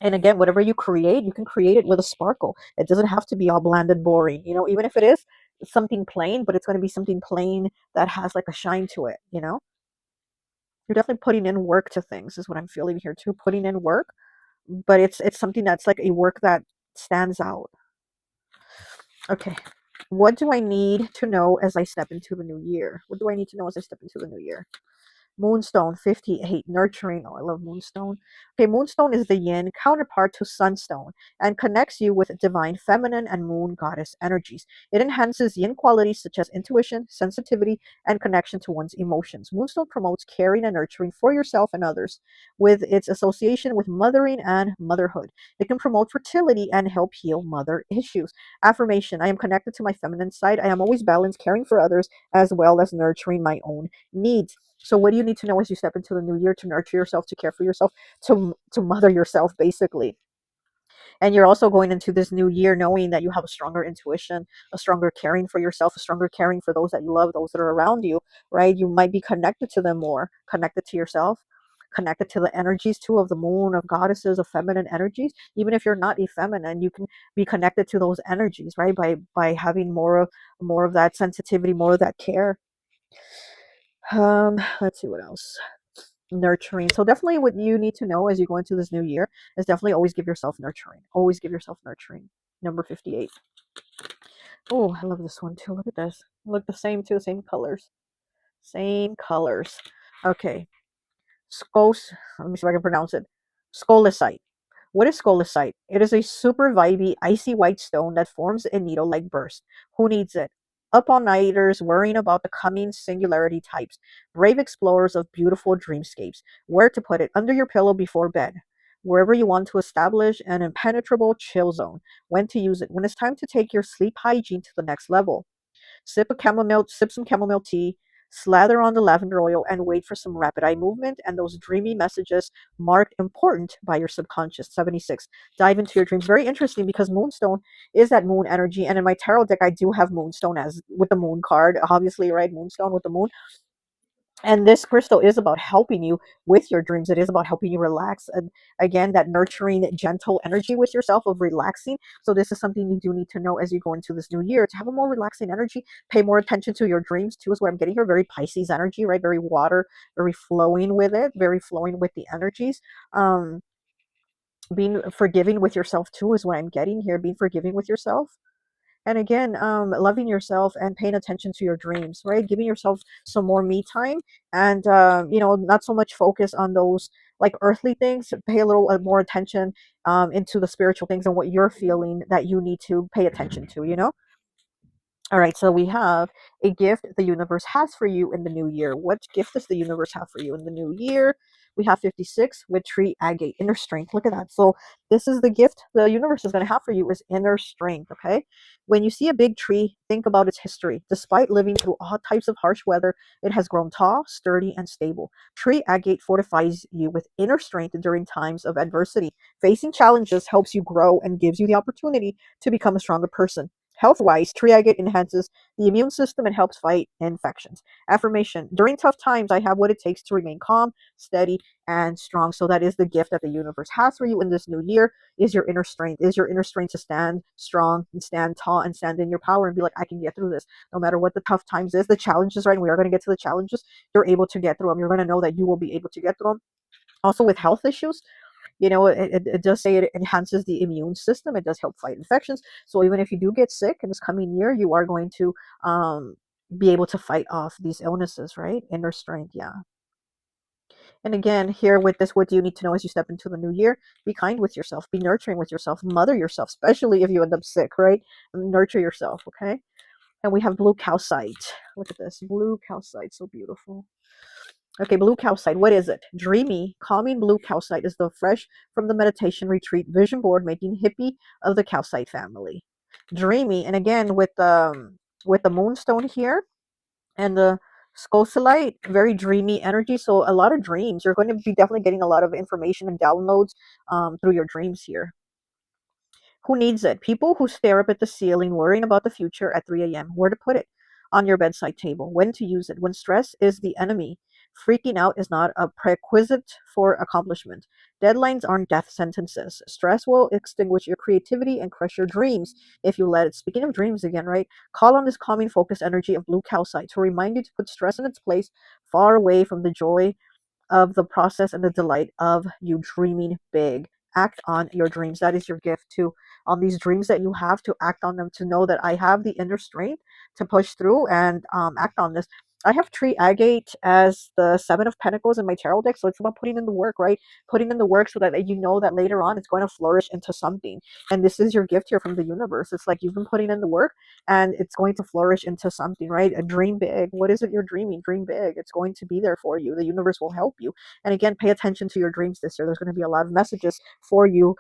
And again, whatever you create, you can create it with a sparkle. It doesn't have to be all bland and boring, even if it is something plain, but it's going to be something plain that has like a shine to it. You're definitely putting in work to things is what I'm feeling here too. Putting in work, but it's something that's like a work that stands out. Okay. What do I need to know as I step into the new year? What do I need to know as I step into the new year? Moonstone 58, nurturing. Oh, I love Moonstone. Okay, Moonstone is the yin counterpart to Sunstone and connects you with divine feminine and moon goddess energies. It enhances yin qualities such as intuition, sensitivity, and connection to one's emotions. Moonstone promotes caring and nurturing for yourself and others with its association with mothering and motherhood. It can promote fertility and help heal mother issues. Affirmation: I am connected to my feminine side. I am always balanced, caring for others as well as nurturing my own needs. So what do you need to know as you step into the new year to nurture yourself, to care for yourself, to mother yourself, basically? And you're also going into this new year knowing that you have a stronger intuition, a stronger caring for yourself, a stronger caring for those that you love, those that are around you, right? You might be connected to them more, connected to yourself, connected to the energies too of the moon, of goddesses, of feminine energies. Even if you're not a feminine, you can be connected to those energies, right? By having more of that sensitivity, more of that care. Let's see what else. Nurturing. So definitely what you need to know as you go into this new year is definitely always give yourself nurturing. Always give yourself nurturing. Number 58. Oh, I love this one too. Look at this. Look the same too, same colors. Same colors. Okay. Scos, let me see if I can pronounce it. Scolecite. What is scolecite? It is a super vibey, icy white stone that forms a needle-like burst. Who needs it? Up all-nighters worrying about the coming singularity types. Brave explorers of beautiful dreamscapes. Where to put it? Under your pillow before bed. Wherever you want to establish an impenetrable chill zone. When to use it? When it's time to take your sleep hygiene to the next level. Sip some chamomile tea, slather on the lavender oil, and wait for some rapid eye movement and those dreamy messages marked important by your subconscious. 76. Dive into your dreams. Very interesting because Moonstone is that moon energy. And in my tarot deck, I do have Moonstone as with the moon card. Obviously, right? Moonstone with the moon. And this crystal is about helping you with your dreams. It is about helping you relax. And again, that nurturing, gentle energy with yourself of relaxing. So this is something you do need to know as you go into this new year to have a more relaxing energy. Pay more attention to your dreams too, is what I'm getting here. Very Pisces energy, right? Very water, very flowing with it, very flowing with the energies. Being forgiving with yourself too is what I'm getting here. Being forgiving with yourself. And again, loving yourself and paying attention to your dreams, right? Giving yourself some more me time and, not so much focus on those like earthly things. Pay a little more attention into the spiritual things and what you're feeling that you need to pay attention to. All right, so we have a gift the universe has for you in the new year. What gift does the universe have for you in the new year? We have 56 with tree agate, inner strength. Look at that. So this is the gift the universe is going to have for you is inner strength, okay? When you see a big tree, think about its history. Despite living through all types of harsh weather, it has grown tall, sturdy, and stable. Tree agate fortifies you with inner strength during times of adversity. Facing challenges helps you grow and gives you the opportunity to become a stronger person. Health-wise, tree agate enhances the immune system and helps fight infections. Affirmation: during tough times, I have what it takes to remain calm, steady, and strong. So that is the gift that the universe has for you in this new year, is your inner strength. Is your inner strength to stand strong and stand tall and stand in your power and be like, I can get through this. No matter what the tough times is, the challenges, right? And we are going to get to the challenges. You're able to get through them. You're going to know that you will be able to get through them. Also with health issues, it does say it enhances the immune system. It does help fight infections. So even if you do get sick in this coming year, you are going to be able to fight off these illnesses, right? Inner strength, yeah. And again, here with this, what do you need to know as you step into the new year? Be kind with yourself. Be nurturing with yourself. Mother yourself, especially if you end up sick, right? Nurture yourself, okay? And we have blue calcite. Look at this. Blue calcite. So beautiful. Okay, blue calcite. What is it? Dreamy, calming blue calcite is the fresh from the meditation retreat vision board making hippie of the calcite family. Dreamy, and again with the moonstone here and the scosalite, very dreamy energy. So a lot of dreams. You're going to be definitely getting a lot of information and downloads through your dreams here. Who needs it? People who stare up at the ceiling, worrying about the future at 3 a.m. Where to put it? On your bedside table. When to use it? When stress is the enemy. Freaking out is not a prerequisite for accomplishment. Deadlines aren't death sentences. Stress will extinguish your creativity and crush your dreams if you let it. Speaking of dreams again, right? Call on this calming focus energy of blue calcite to remind you to put stress in its place, far away from the joy of the process and the delight of you dreaming big. Act on your dreams. That is your gift to on these dreams that you have, to act on them, to know that I have the inner strength to push through and act on this. I have tree agate as the 7 of Pentacles in my tarot deck, so it's about putting in the work, right? Putting in the work so that you know that later on it's going to flourish into something. And this is your gift here from the universe. It's like you've been putting in the work and it's going to flourish into something, right? A dream big. What is it you're dreaming? Dream big. It's going to be there for you. The universe will help you. And again, pay attention to your dreams this year. There's going to be a lot of messages for you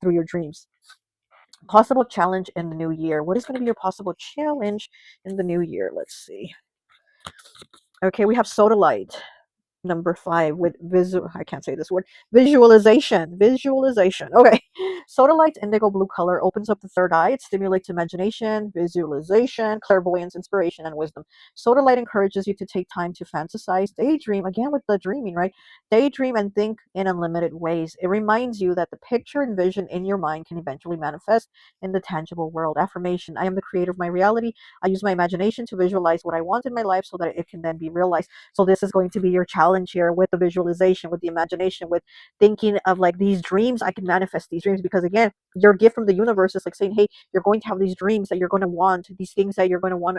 through your dreams. Possible challenge in the new year. What is going to be your possible challenge in the new year? Let's see. Okay, we have sodalite. Number 5 with I can't say this word. Visualization. Okay. Sodalite's indigo blue color opens up the third eye. It stimulates imagination, visualization, clairvoyance, inspiration, and wisdom. Sodalite encourages you to take time to fantasize, daydream, again with the dreaming, right? Daydream and think in unlimited ways. It reminds you that the picture and vision in your mind can eventually manifest in the tangible world. Affirmation: I am the creator of my reality. I use my imagination to visualize what I want in my life so that it can then be realized. So this is going to be your challenge here with the visualization, with the imagination, with thinking of like these dreams. I can manifest these dreams because again, your gift from the universe is like saying, hey, you're going to have these dreams that you're going to want, these things that you're going to want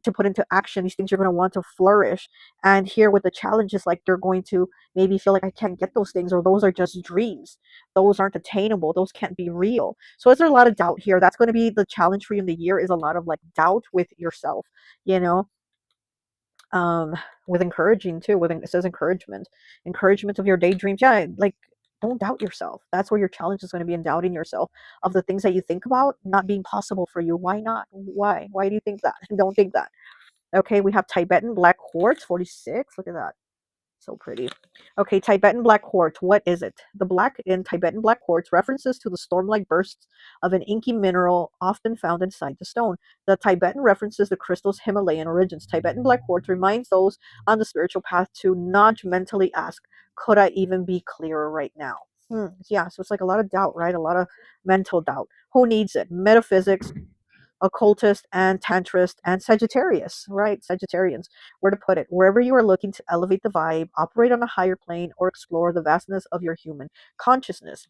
to put into action, these things you're going to want to flourish. And here with the challenge is like you're going to maybe feel like I can't get those things, or those are just dreams. Those aren't attainable. Those can't be real. So is there a lot of doubt here? That's going to be the challenge for you in the year, is a lot of like doubt with yourself, you know, with encouraging too, with it says encouragement of your daydreams. Yeah, like don't doubt yourself. That's where your challenge is going to be, in doubting yourself, of the things that you think about not being possible for you. Why not? Why do you think that? Don't think that. Okay, we have Tibetan black quartz 46. Look at that. So pretty. Okay, Tibetan black quartz. What is it? The black in Tibetan black quartz references to the storm-like bursts of an inky mineral often found inside the stone. The Tibetan references the crystal's Himalayan origins. Tibetan black quartz reminds those on the spiritual path to not mentally ask, could I even be clearer right now? Yeah, so it's like a lot of doubt, right? A lot of mental doubt. Who needs it? Metaphysics, occultist, and tantrist, and Sagittarius, right? Sagittarians. Where to put it? Wherever you are looking to elevate the vibe, operate on a higher plane, or explore the vastness of your human consciousness.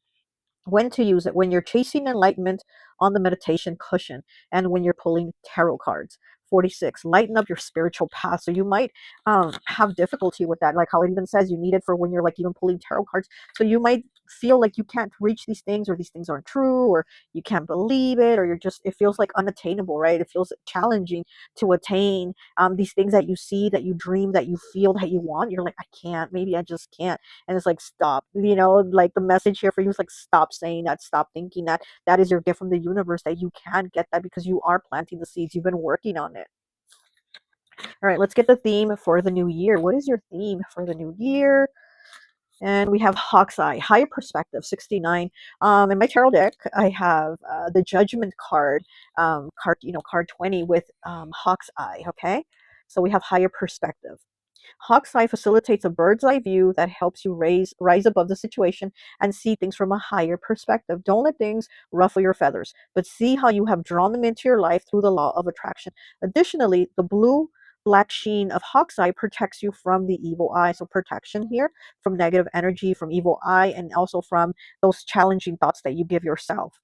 When to use it? When you're chasing enlightenment on the meditation cushion, and when you're pulling tarot cards. 46. Lighten up your spiritual path. So you might have difficulty with that, like how it even says you need it for when you're like even pulling tarot cards. So you might feel like you can't reach these things, or these things aren't true, or you can't believe it, or it feels like unattainable, right? It feels challenging to attain these things that you see, that you dream, that you feel, that you want. You're like, I can't, maybe I just can't. And it's like, stop, like the message here for you is like, stop saying that, stop thinking that. That is your gift from the universe, that you can get that because you are planting the seeds. You've been working on it. All right, let's get the theme for the new year. What is your theme for the new year? And we have Hawk's Eye, Higher Perspective, 69. In my tarot deck, I have the Judgment card, card 20 with Hawk's Eye, okay? So we have Higher Perspective. Hawk's Eye facilitates a bird's eye view that helps you rise above the situation and see things from a higher perspective. Don't let things ruffle your feathers, but see how you have drawn them into your life through the law of attraction. Additionally, the blue black sheen of Hawk's Eye protects you from the evil eye. So protection here from negative energy, from evil eye, and also from those challenging thoughts that you give yourself.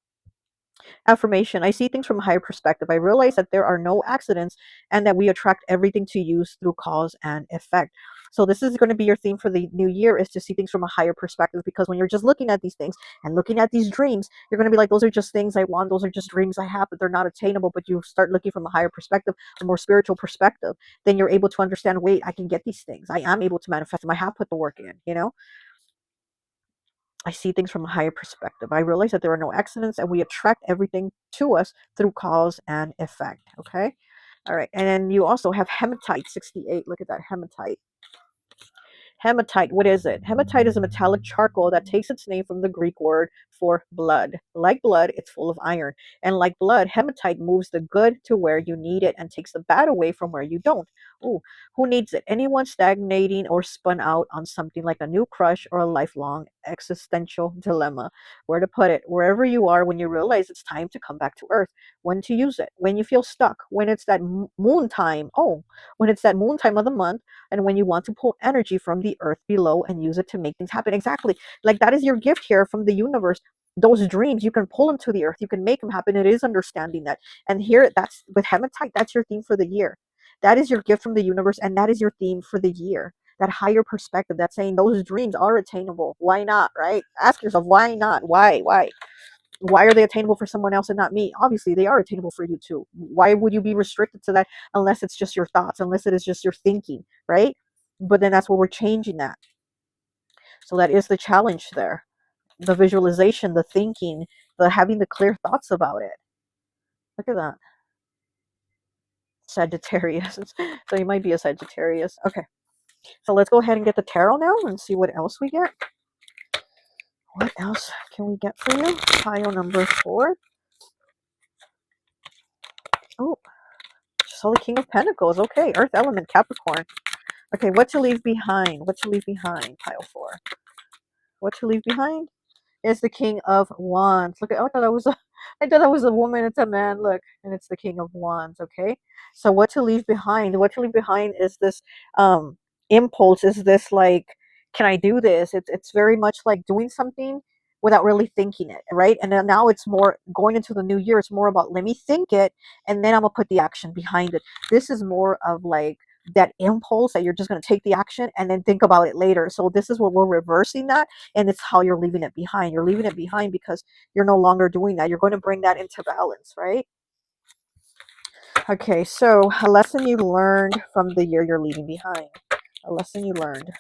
Affirmation: I see things from a higher perspective. I realize that there are no accidents and that we attract everything to use through cause and effect. So this is going to be your theme for the new year, is to see things from a higher perspective, because when you're just looking at these things and looking at these dreams, you're going to be like, those are just things I want, those are just dreams I have, but they're not attainable. But you start looking from a higher perspective, a more spiritual perspective, then you're able to understand, wait, I can get these things. I am able to manifest them. I have put the work in. I see things from a higher perspective. I realize that there are no accidents and we attract everything to us through cause and effect. Okay. All right. And then you also have hematite 68. Look at that hematite. Hematite, what is it? Hematite is a metallic charcoal that takes its name from the Greek word for blood. Like blood, it's full of iron. And like blood, hematite moves the good to where you need it and takes the bad away from where you don't. Ooh, who needs it? Anyone stagnating or spun out on something like a new crush or a lifelong existential dilemma. Where to put it? Wherever you are when you realize it's time to come back to earth. When to use it? When you feel stuck. When it's that moon time. Oh, when it's that moon time of the month, and when you want to pull energy from the earth below and use it to make things happen. Exactly. Like that is your gift here from the universe. Those dreams, you can pull them to the earth. You can make them happen. It is understanding that. And here, that's with hematite, that's your theme for the year. That is your gift from the universe, and that is your theme for the year. That higher perspective, that's saying those dreams are attainable. Why not, right? Ask yourself, why not? Why are they attainable for someone else and not me? Obviously, they are attainable for you too. Why would you be restricted to that unless it's just your thoughts, unless it is just your thinking, right? But then that's where we're changing that. So that is the challenge there. The visualization, the thinking, the having the clear thoughts about it. Look at that. Sagittarius. So you might be a Sagittarius. Okay. So let's go ahead and get the tarot now and see what else we get. What else can we get for you? Pile number 4. Oh, so the King of Pentacles. Okay, Earth element, Capricorn. Okay, what to leave behind? What to leave behind? Pile 4. What to leave behind is the King of Wands. Look at, oh, I thought that was a woman. It's a man. Look, and it's the King of Wands. Okay, so what to leave behind? What to leave behind is this impulse. Is this like, can I do this? It's very much like doing something without really thinking it, right? And then now it's more going into the new year. It's more about, let me think it, and then I'm gonna put the action behind it. This is more of like that impulse that you're just going to take the action and then think about it later. So this is what we're reversing that, and it's how you're leaving it behind. You're leaving it behind because you're no longer doing that. You're going to bring that into balance, right? Okay, so a lesson you learned from the year you're leaving behind. A lesson you learned.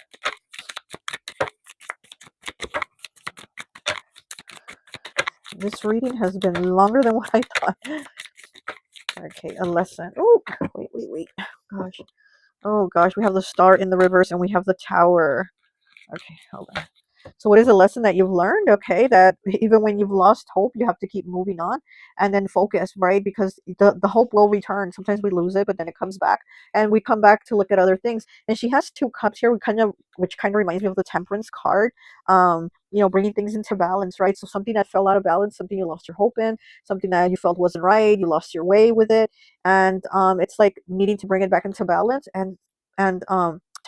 This reading has been longer than what I thought. Okay, a lesson. Oh, wait. Gosh. Oh gosh, we have the Star in the reverse and we have the Tower. Okay, hold on. So what is a lesson that you've learned? Okay, that even when you've lost hope, you have to keep moving on and then focus, right? Because the hope will return. Sometimes we lose it, but then it comes back, and we come back to look at other things. And she has 2 cups here, which kind of reminds me of the Temperance card. Bringing things into balance, right? So something that fell out of balance, something you lost your hope in, something that you felt wasn't right, you lost your way with it, and it's like needing to bring it back into balance and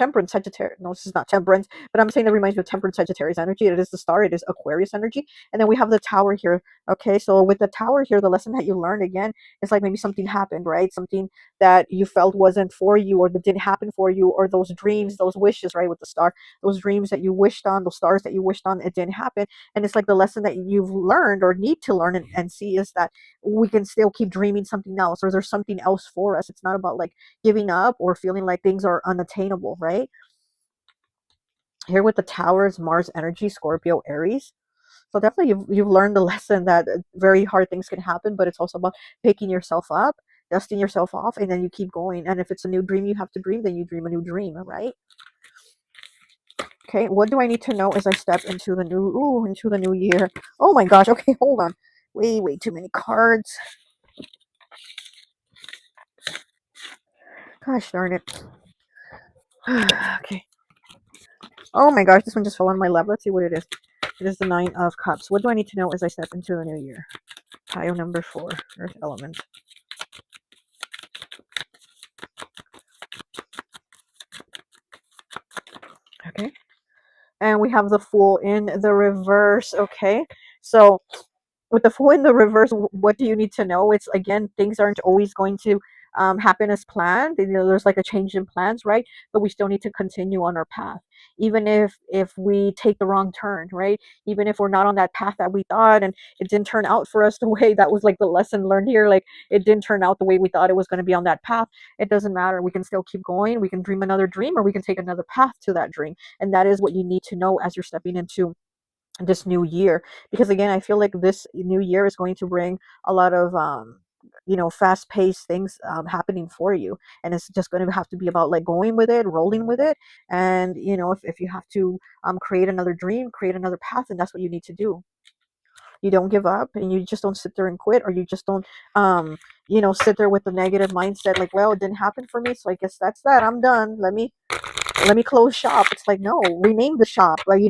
Temperance Sagittarius. No, this is not Temperance, but I'm saying that reminds me of Temperance Sagittarius energy. It is the star. It is Aquarius energy. And then we have the Tower here. Okay, so with the Tower here, the lesson that you learned again is like maybe something happened, right? Something that you felt wasn't for you, or that didn't happen for you, or those dreams, those wishes, right? With the star, those dreams that you wished on, those stars that you wished on, it didn't happen. And it's like the lesson that you've learned or need to learn and see is that we can still keep dreaming something else, or there's something else for us. It's not about like giving up or feeling like things are unattainable, right? Here with the Towers, Mars energy, Scorpio, Aries. So definitely you've learned the lesson that very hard things can happen, but it's also about picking yourself up, dusting yourself off, and then you keep going. And if it's a new dream you have to dream, then you dream a new dream, right? Okay, what do I need to know as I step into the new year? Oh my gosh, okay, hold on. Way too many cards. Gosh darn it. Okay. Oh my gosh, this one just fell on my lap. Let's see what it is. It is the Nine of Cups. What do I need to know as I step into the new year? Pile number 4, Earth element. Okay. And we have the Fool in the reverse. Okay. So with the Fool in the reverse, what do you need to know? It's again, things aren't always going to happen as planned. You know, there's like a change in plans, right? But we still need to continue on our path, even if we take the wrong turn, right? Even if we're not on that path that we thought, and it didn't turn out for us the way that was like the lesson learned here. Like it didn't turn out the way we thought it was going to be on that path. It doesn't matter. We can still keep going. We can dream another dream, or we can take another path to that dream. And that is what you need to know as you're stepping into this new year, because again, I feel like this new year is going to bring a lot of fast-paced things happening for you, and it's just going to have to be about like going with it, rolling with it. And if you have to create another dream, create another path, and that's what you need to do. You don't give up, and you just don't sit there and quit, or you just don't sit there with the negative mindset like, well, it didn't happen for me, so I guess that's that, I'm done, let me close shop. It's like, no, rename the shop, like,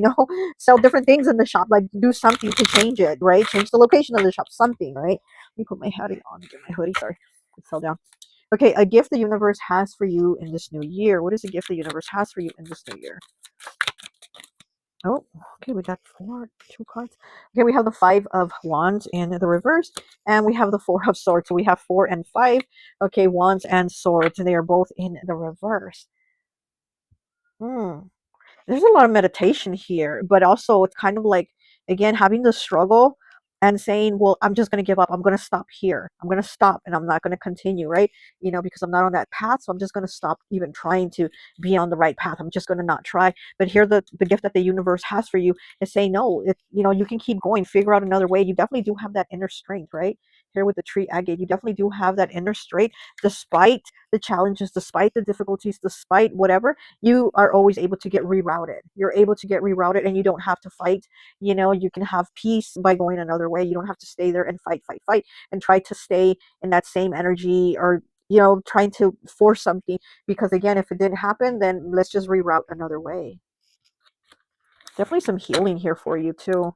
sell different things in the shop, like do something to change it, right? Change the location of the shop, something, right? Let me put my hat on, get my hoodie, sorry, it fell down. Okay, a gift the universe has for you in this new year. What is a gift the universe has for you in this new year? Oh, okay, we got 2 cards. Okay, we have the 5 of Wands in the reverse, and we have the 4 of Swords. So we have 4 and 5. Okay, Wands and Swords, and they are both in the reverse. Hmm. There's a lot of meditation here, but also it's kind of like, again, having the struggle and saying, well, I'm just going to give up, I'm going to stop here, I'm going to stop, and I'm not going to continue, right? Because I'm not on that path, so I'm just going to stop even trying to be on the right path. I'm just going to not try. But here, the gift that the universe has for you is saying, no, you can keep going, figure out another way. You definitely do have that inner strength, right? Here with the tree agate, you definitely do have that inner strength, despite the challenges, despite the difficulties, despite whatever. You are always able to get rerouted. You're able to get rerouted, and you don't have to fight. You can have peace by going another way. You don't have to stay there and fight, and try to stay in that same energy, or trying to force something, because again, if it didn't happen, then let's just reroute another way. Definitely some healing here for you too.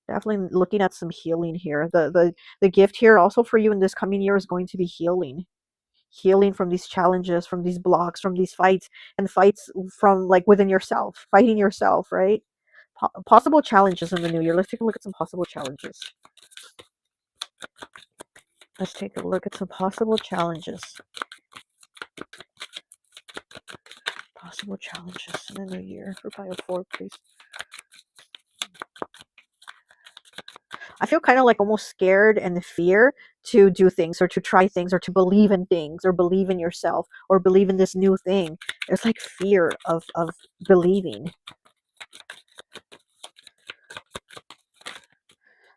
Definitely looking at some healing here. The gift here also for you in this coming year is going to be healing from these challenges, from these blocks, from these fights, and fights from like within yourself, fighting yourself, right? Possible challenges in the new year. Let's take a look at some possible challenges. Let's take a look at some possible challenges. Possible challenges in the new year for pile 4, please. I feel kind of like almost scared and fear to do things, or to try things, or to believe in things, or believe in yourself, or believe in this new thing. There's like fear of believing.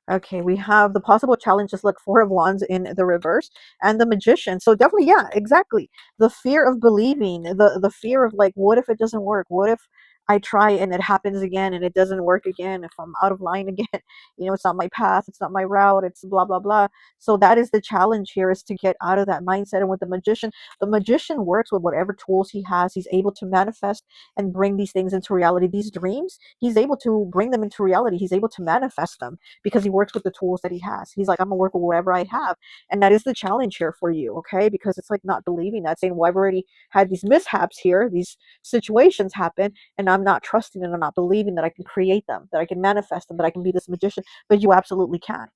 Okay, we have the possible challenges, like 4 of Wands in the reverse, and the Magician. So definitely, yeah, exactly. The fear of believing, the fear of like, what if it doesn't work? What if I try and it happens again and it doesn't work again, if I'm out of line again, it's not my path, it's not my route, it's blah blah blah. So that is the challenge here, is to get out of that mindset. And with the magician works with whatever tools he has. He's able to manifest and bring these things into reality. These dreams, he's able to bring them into reality. He's able to manifest them because he works with the tools that he has. He's like, I'm gonna work with whatever I have. And that is the challenge here for you, okay? Because it's like not believing that, saying, well, I've already had these mishaps here, these situations happen, and I'm not trusting and I'm not believing that I can create them, that I can manifest them, that I can be this magician. But you absolutely can.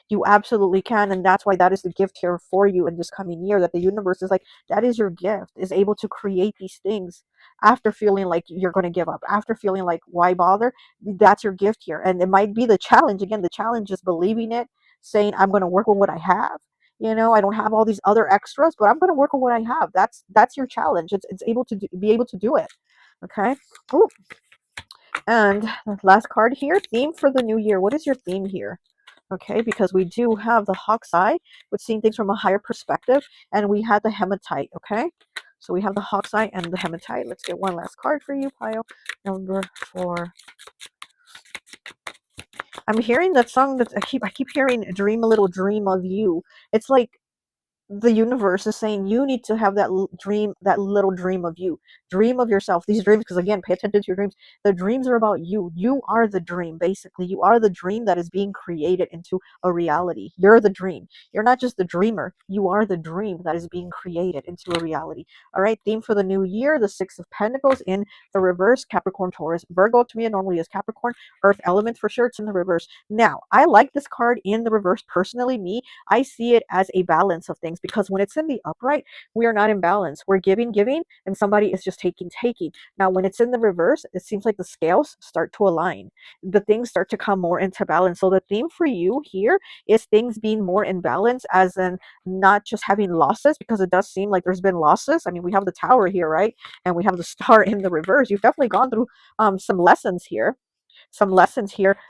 You absolutely can. And that's why that is the gift here for you in this coming year, that the universe is like, that is your gift, is able to create these things after feeling like you're going to give up, after feeling like, why bother? That's your gift here. And it might be the challenge. Again, the challenge is believing it, saying, I'm going to work with what I have. I don't have all these other extras, but I'm going to work with what I have. That's your challenge. It's able to be able to do it. Okay. Ooh. And last card here, theme for the new year. What is your theme here? Okay, because we do have the hawk's eye with seeing things from a higher perspective, and we had the hematite. Okay, so we have the hawk's eye and the hematite. Let's get one last card for you, pile number 4. I'm hearing that song that I keep hearing, dream a little dream of you. It's like the universe is saying you need to have that dream, that little dream of you. Dream of yourself. These dreams, because again, pay attention to your dreams. The dreams are about you. You are the dream, basically. You are the dream that is being created into a reality. You're the dream. You're not just the dreamer. You are the dream that is being created into a reality. All right, theme for the new year, the 6 of Pentacles in the reverse, Capricorn, Taurus, Virgo. To me, it normally is Capricorn, Earth element for sure. It's in the reverse. Now, I like this card in the reverse. Personally, me, I see it as a balance of things, because when it's in the upright, we are not in balance. We're giving, and somebody is just taking. Now, when it's in the reverse, it seems like the scales start to align. The things start to come more into balance. So the theme for you here is things being more in balance, as in not just having losses, because it does seem like there's been losses. I mean, we have the tower here, right? And we have the star in the reverse. You've definitely gone through some lessons here,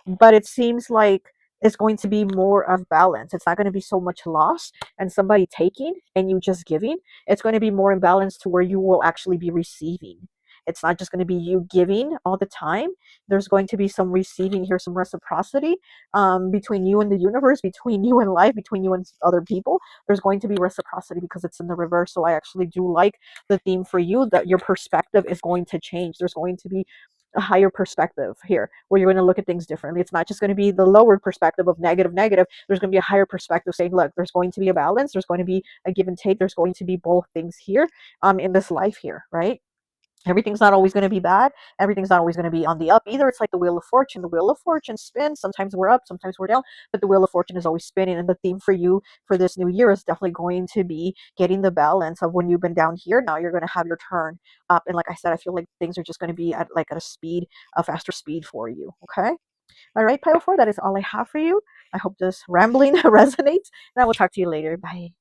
but it seems like it's going to be more of balance. It's not going to be so much loss and somebody taking and you just giving. It's going to be more in balance to where you will actually be receiving. It's not just going to be you giving all the time. There's going to be some receiving here, some reciprocity between you and the universe, between you and life, between you and other people. There's going to be reciprocity because it's in the reverse. So I actually do like the theme for you, that your perspective is going to change. There's going to be a higher perspective here, where you're going to look at things differently. It's not just going to be the lower perspective of negative. There's going to be a higher perspective saying, look, there's going to be a balance, there's going to be a give and take, there's going to be both things here in this life here, right? Everything's not always going to be bad. Everything's not always going to be on the up either. It's like the wheel of fortune. The wheel of fortune spins. Sometimes we're up, sometimes we're down, but the wheel of fortune is always spinning. And the theme for you for this new year is definitely going to be getting the balance of, when you've been down here, now you're going to have your turn up. And like I said, I feel like things are just going to be at a faster speed for you. Okay. All right, pile 4, that is all I have for you. I hope this rambling resonates, and I will talk to you later. Bye.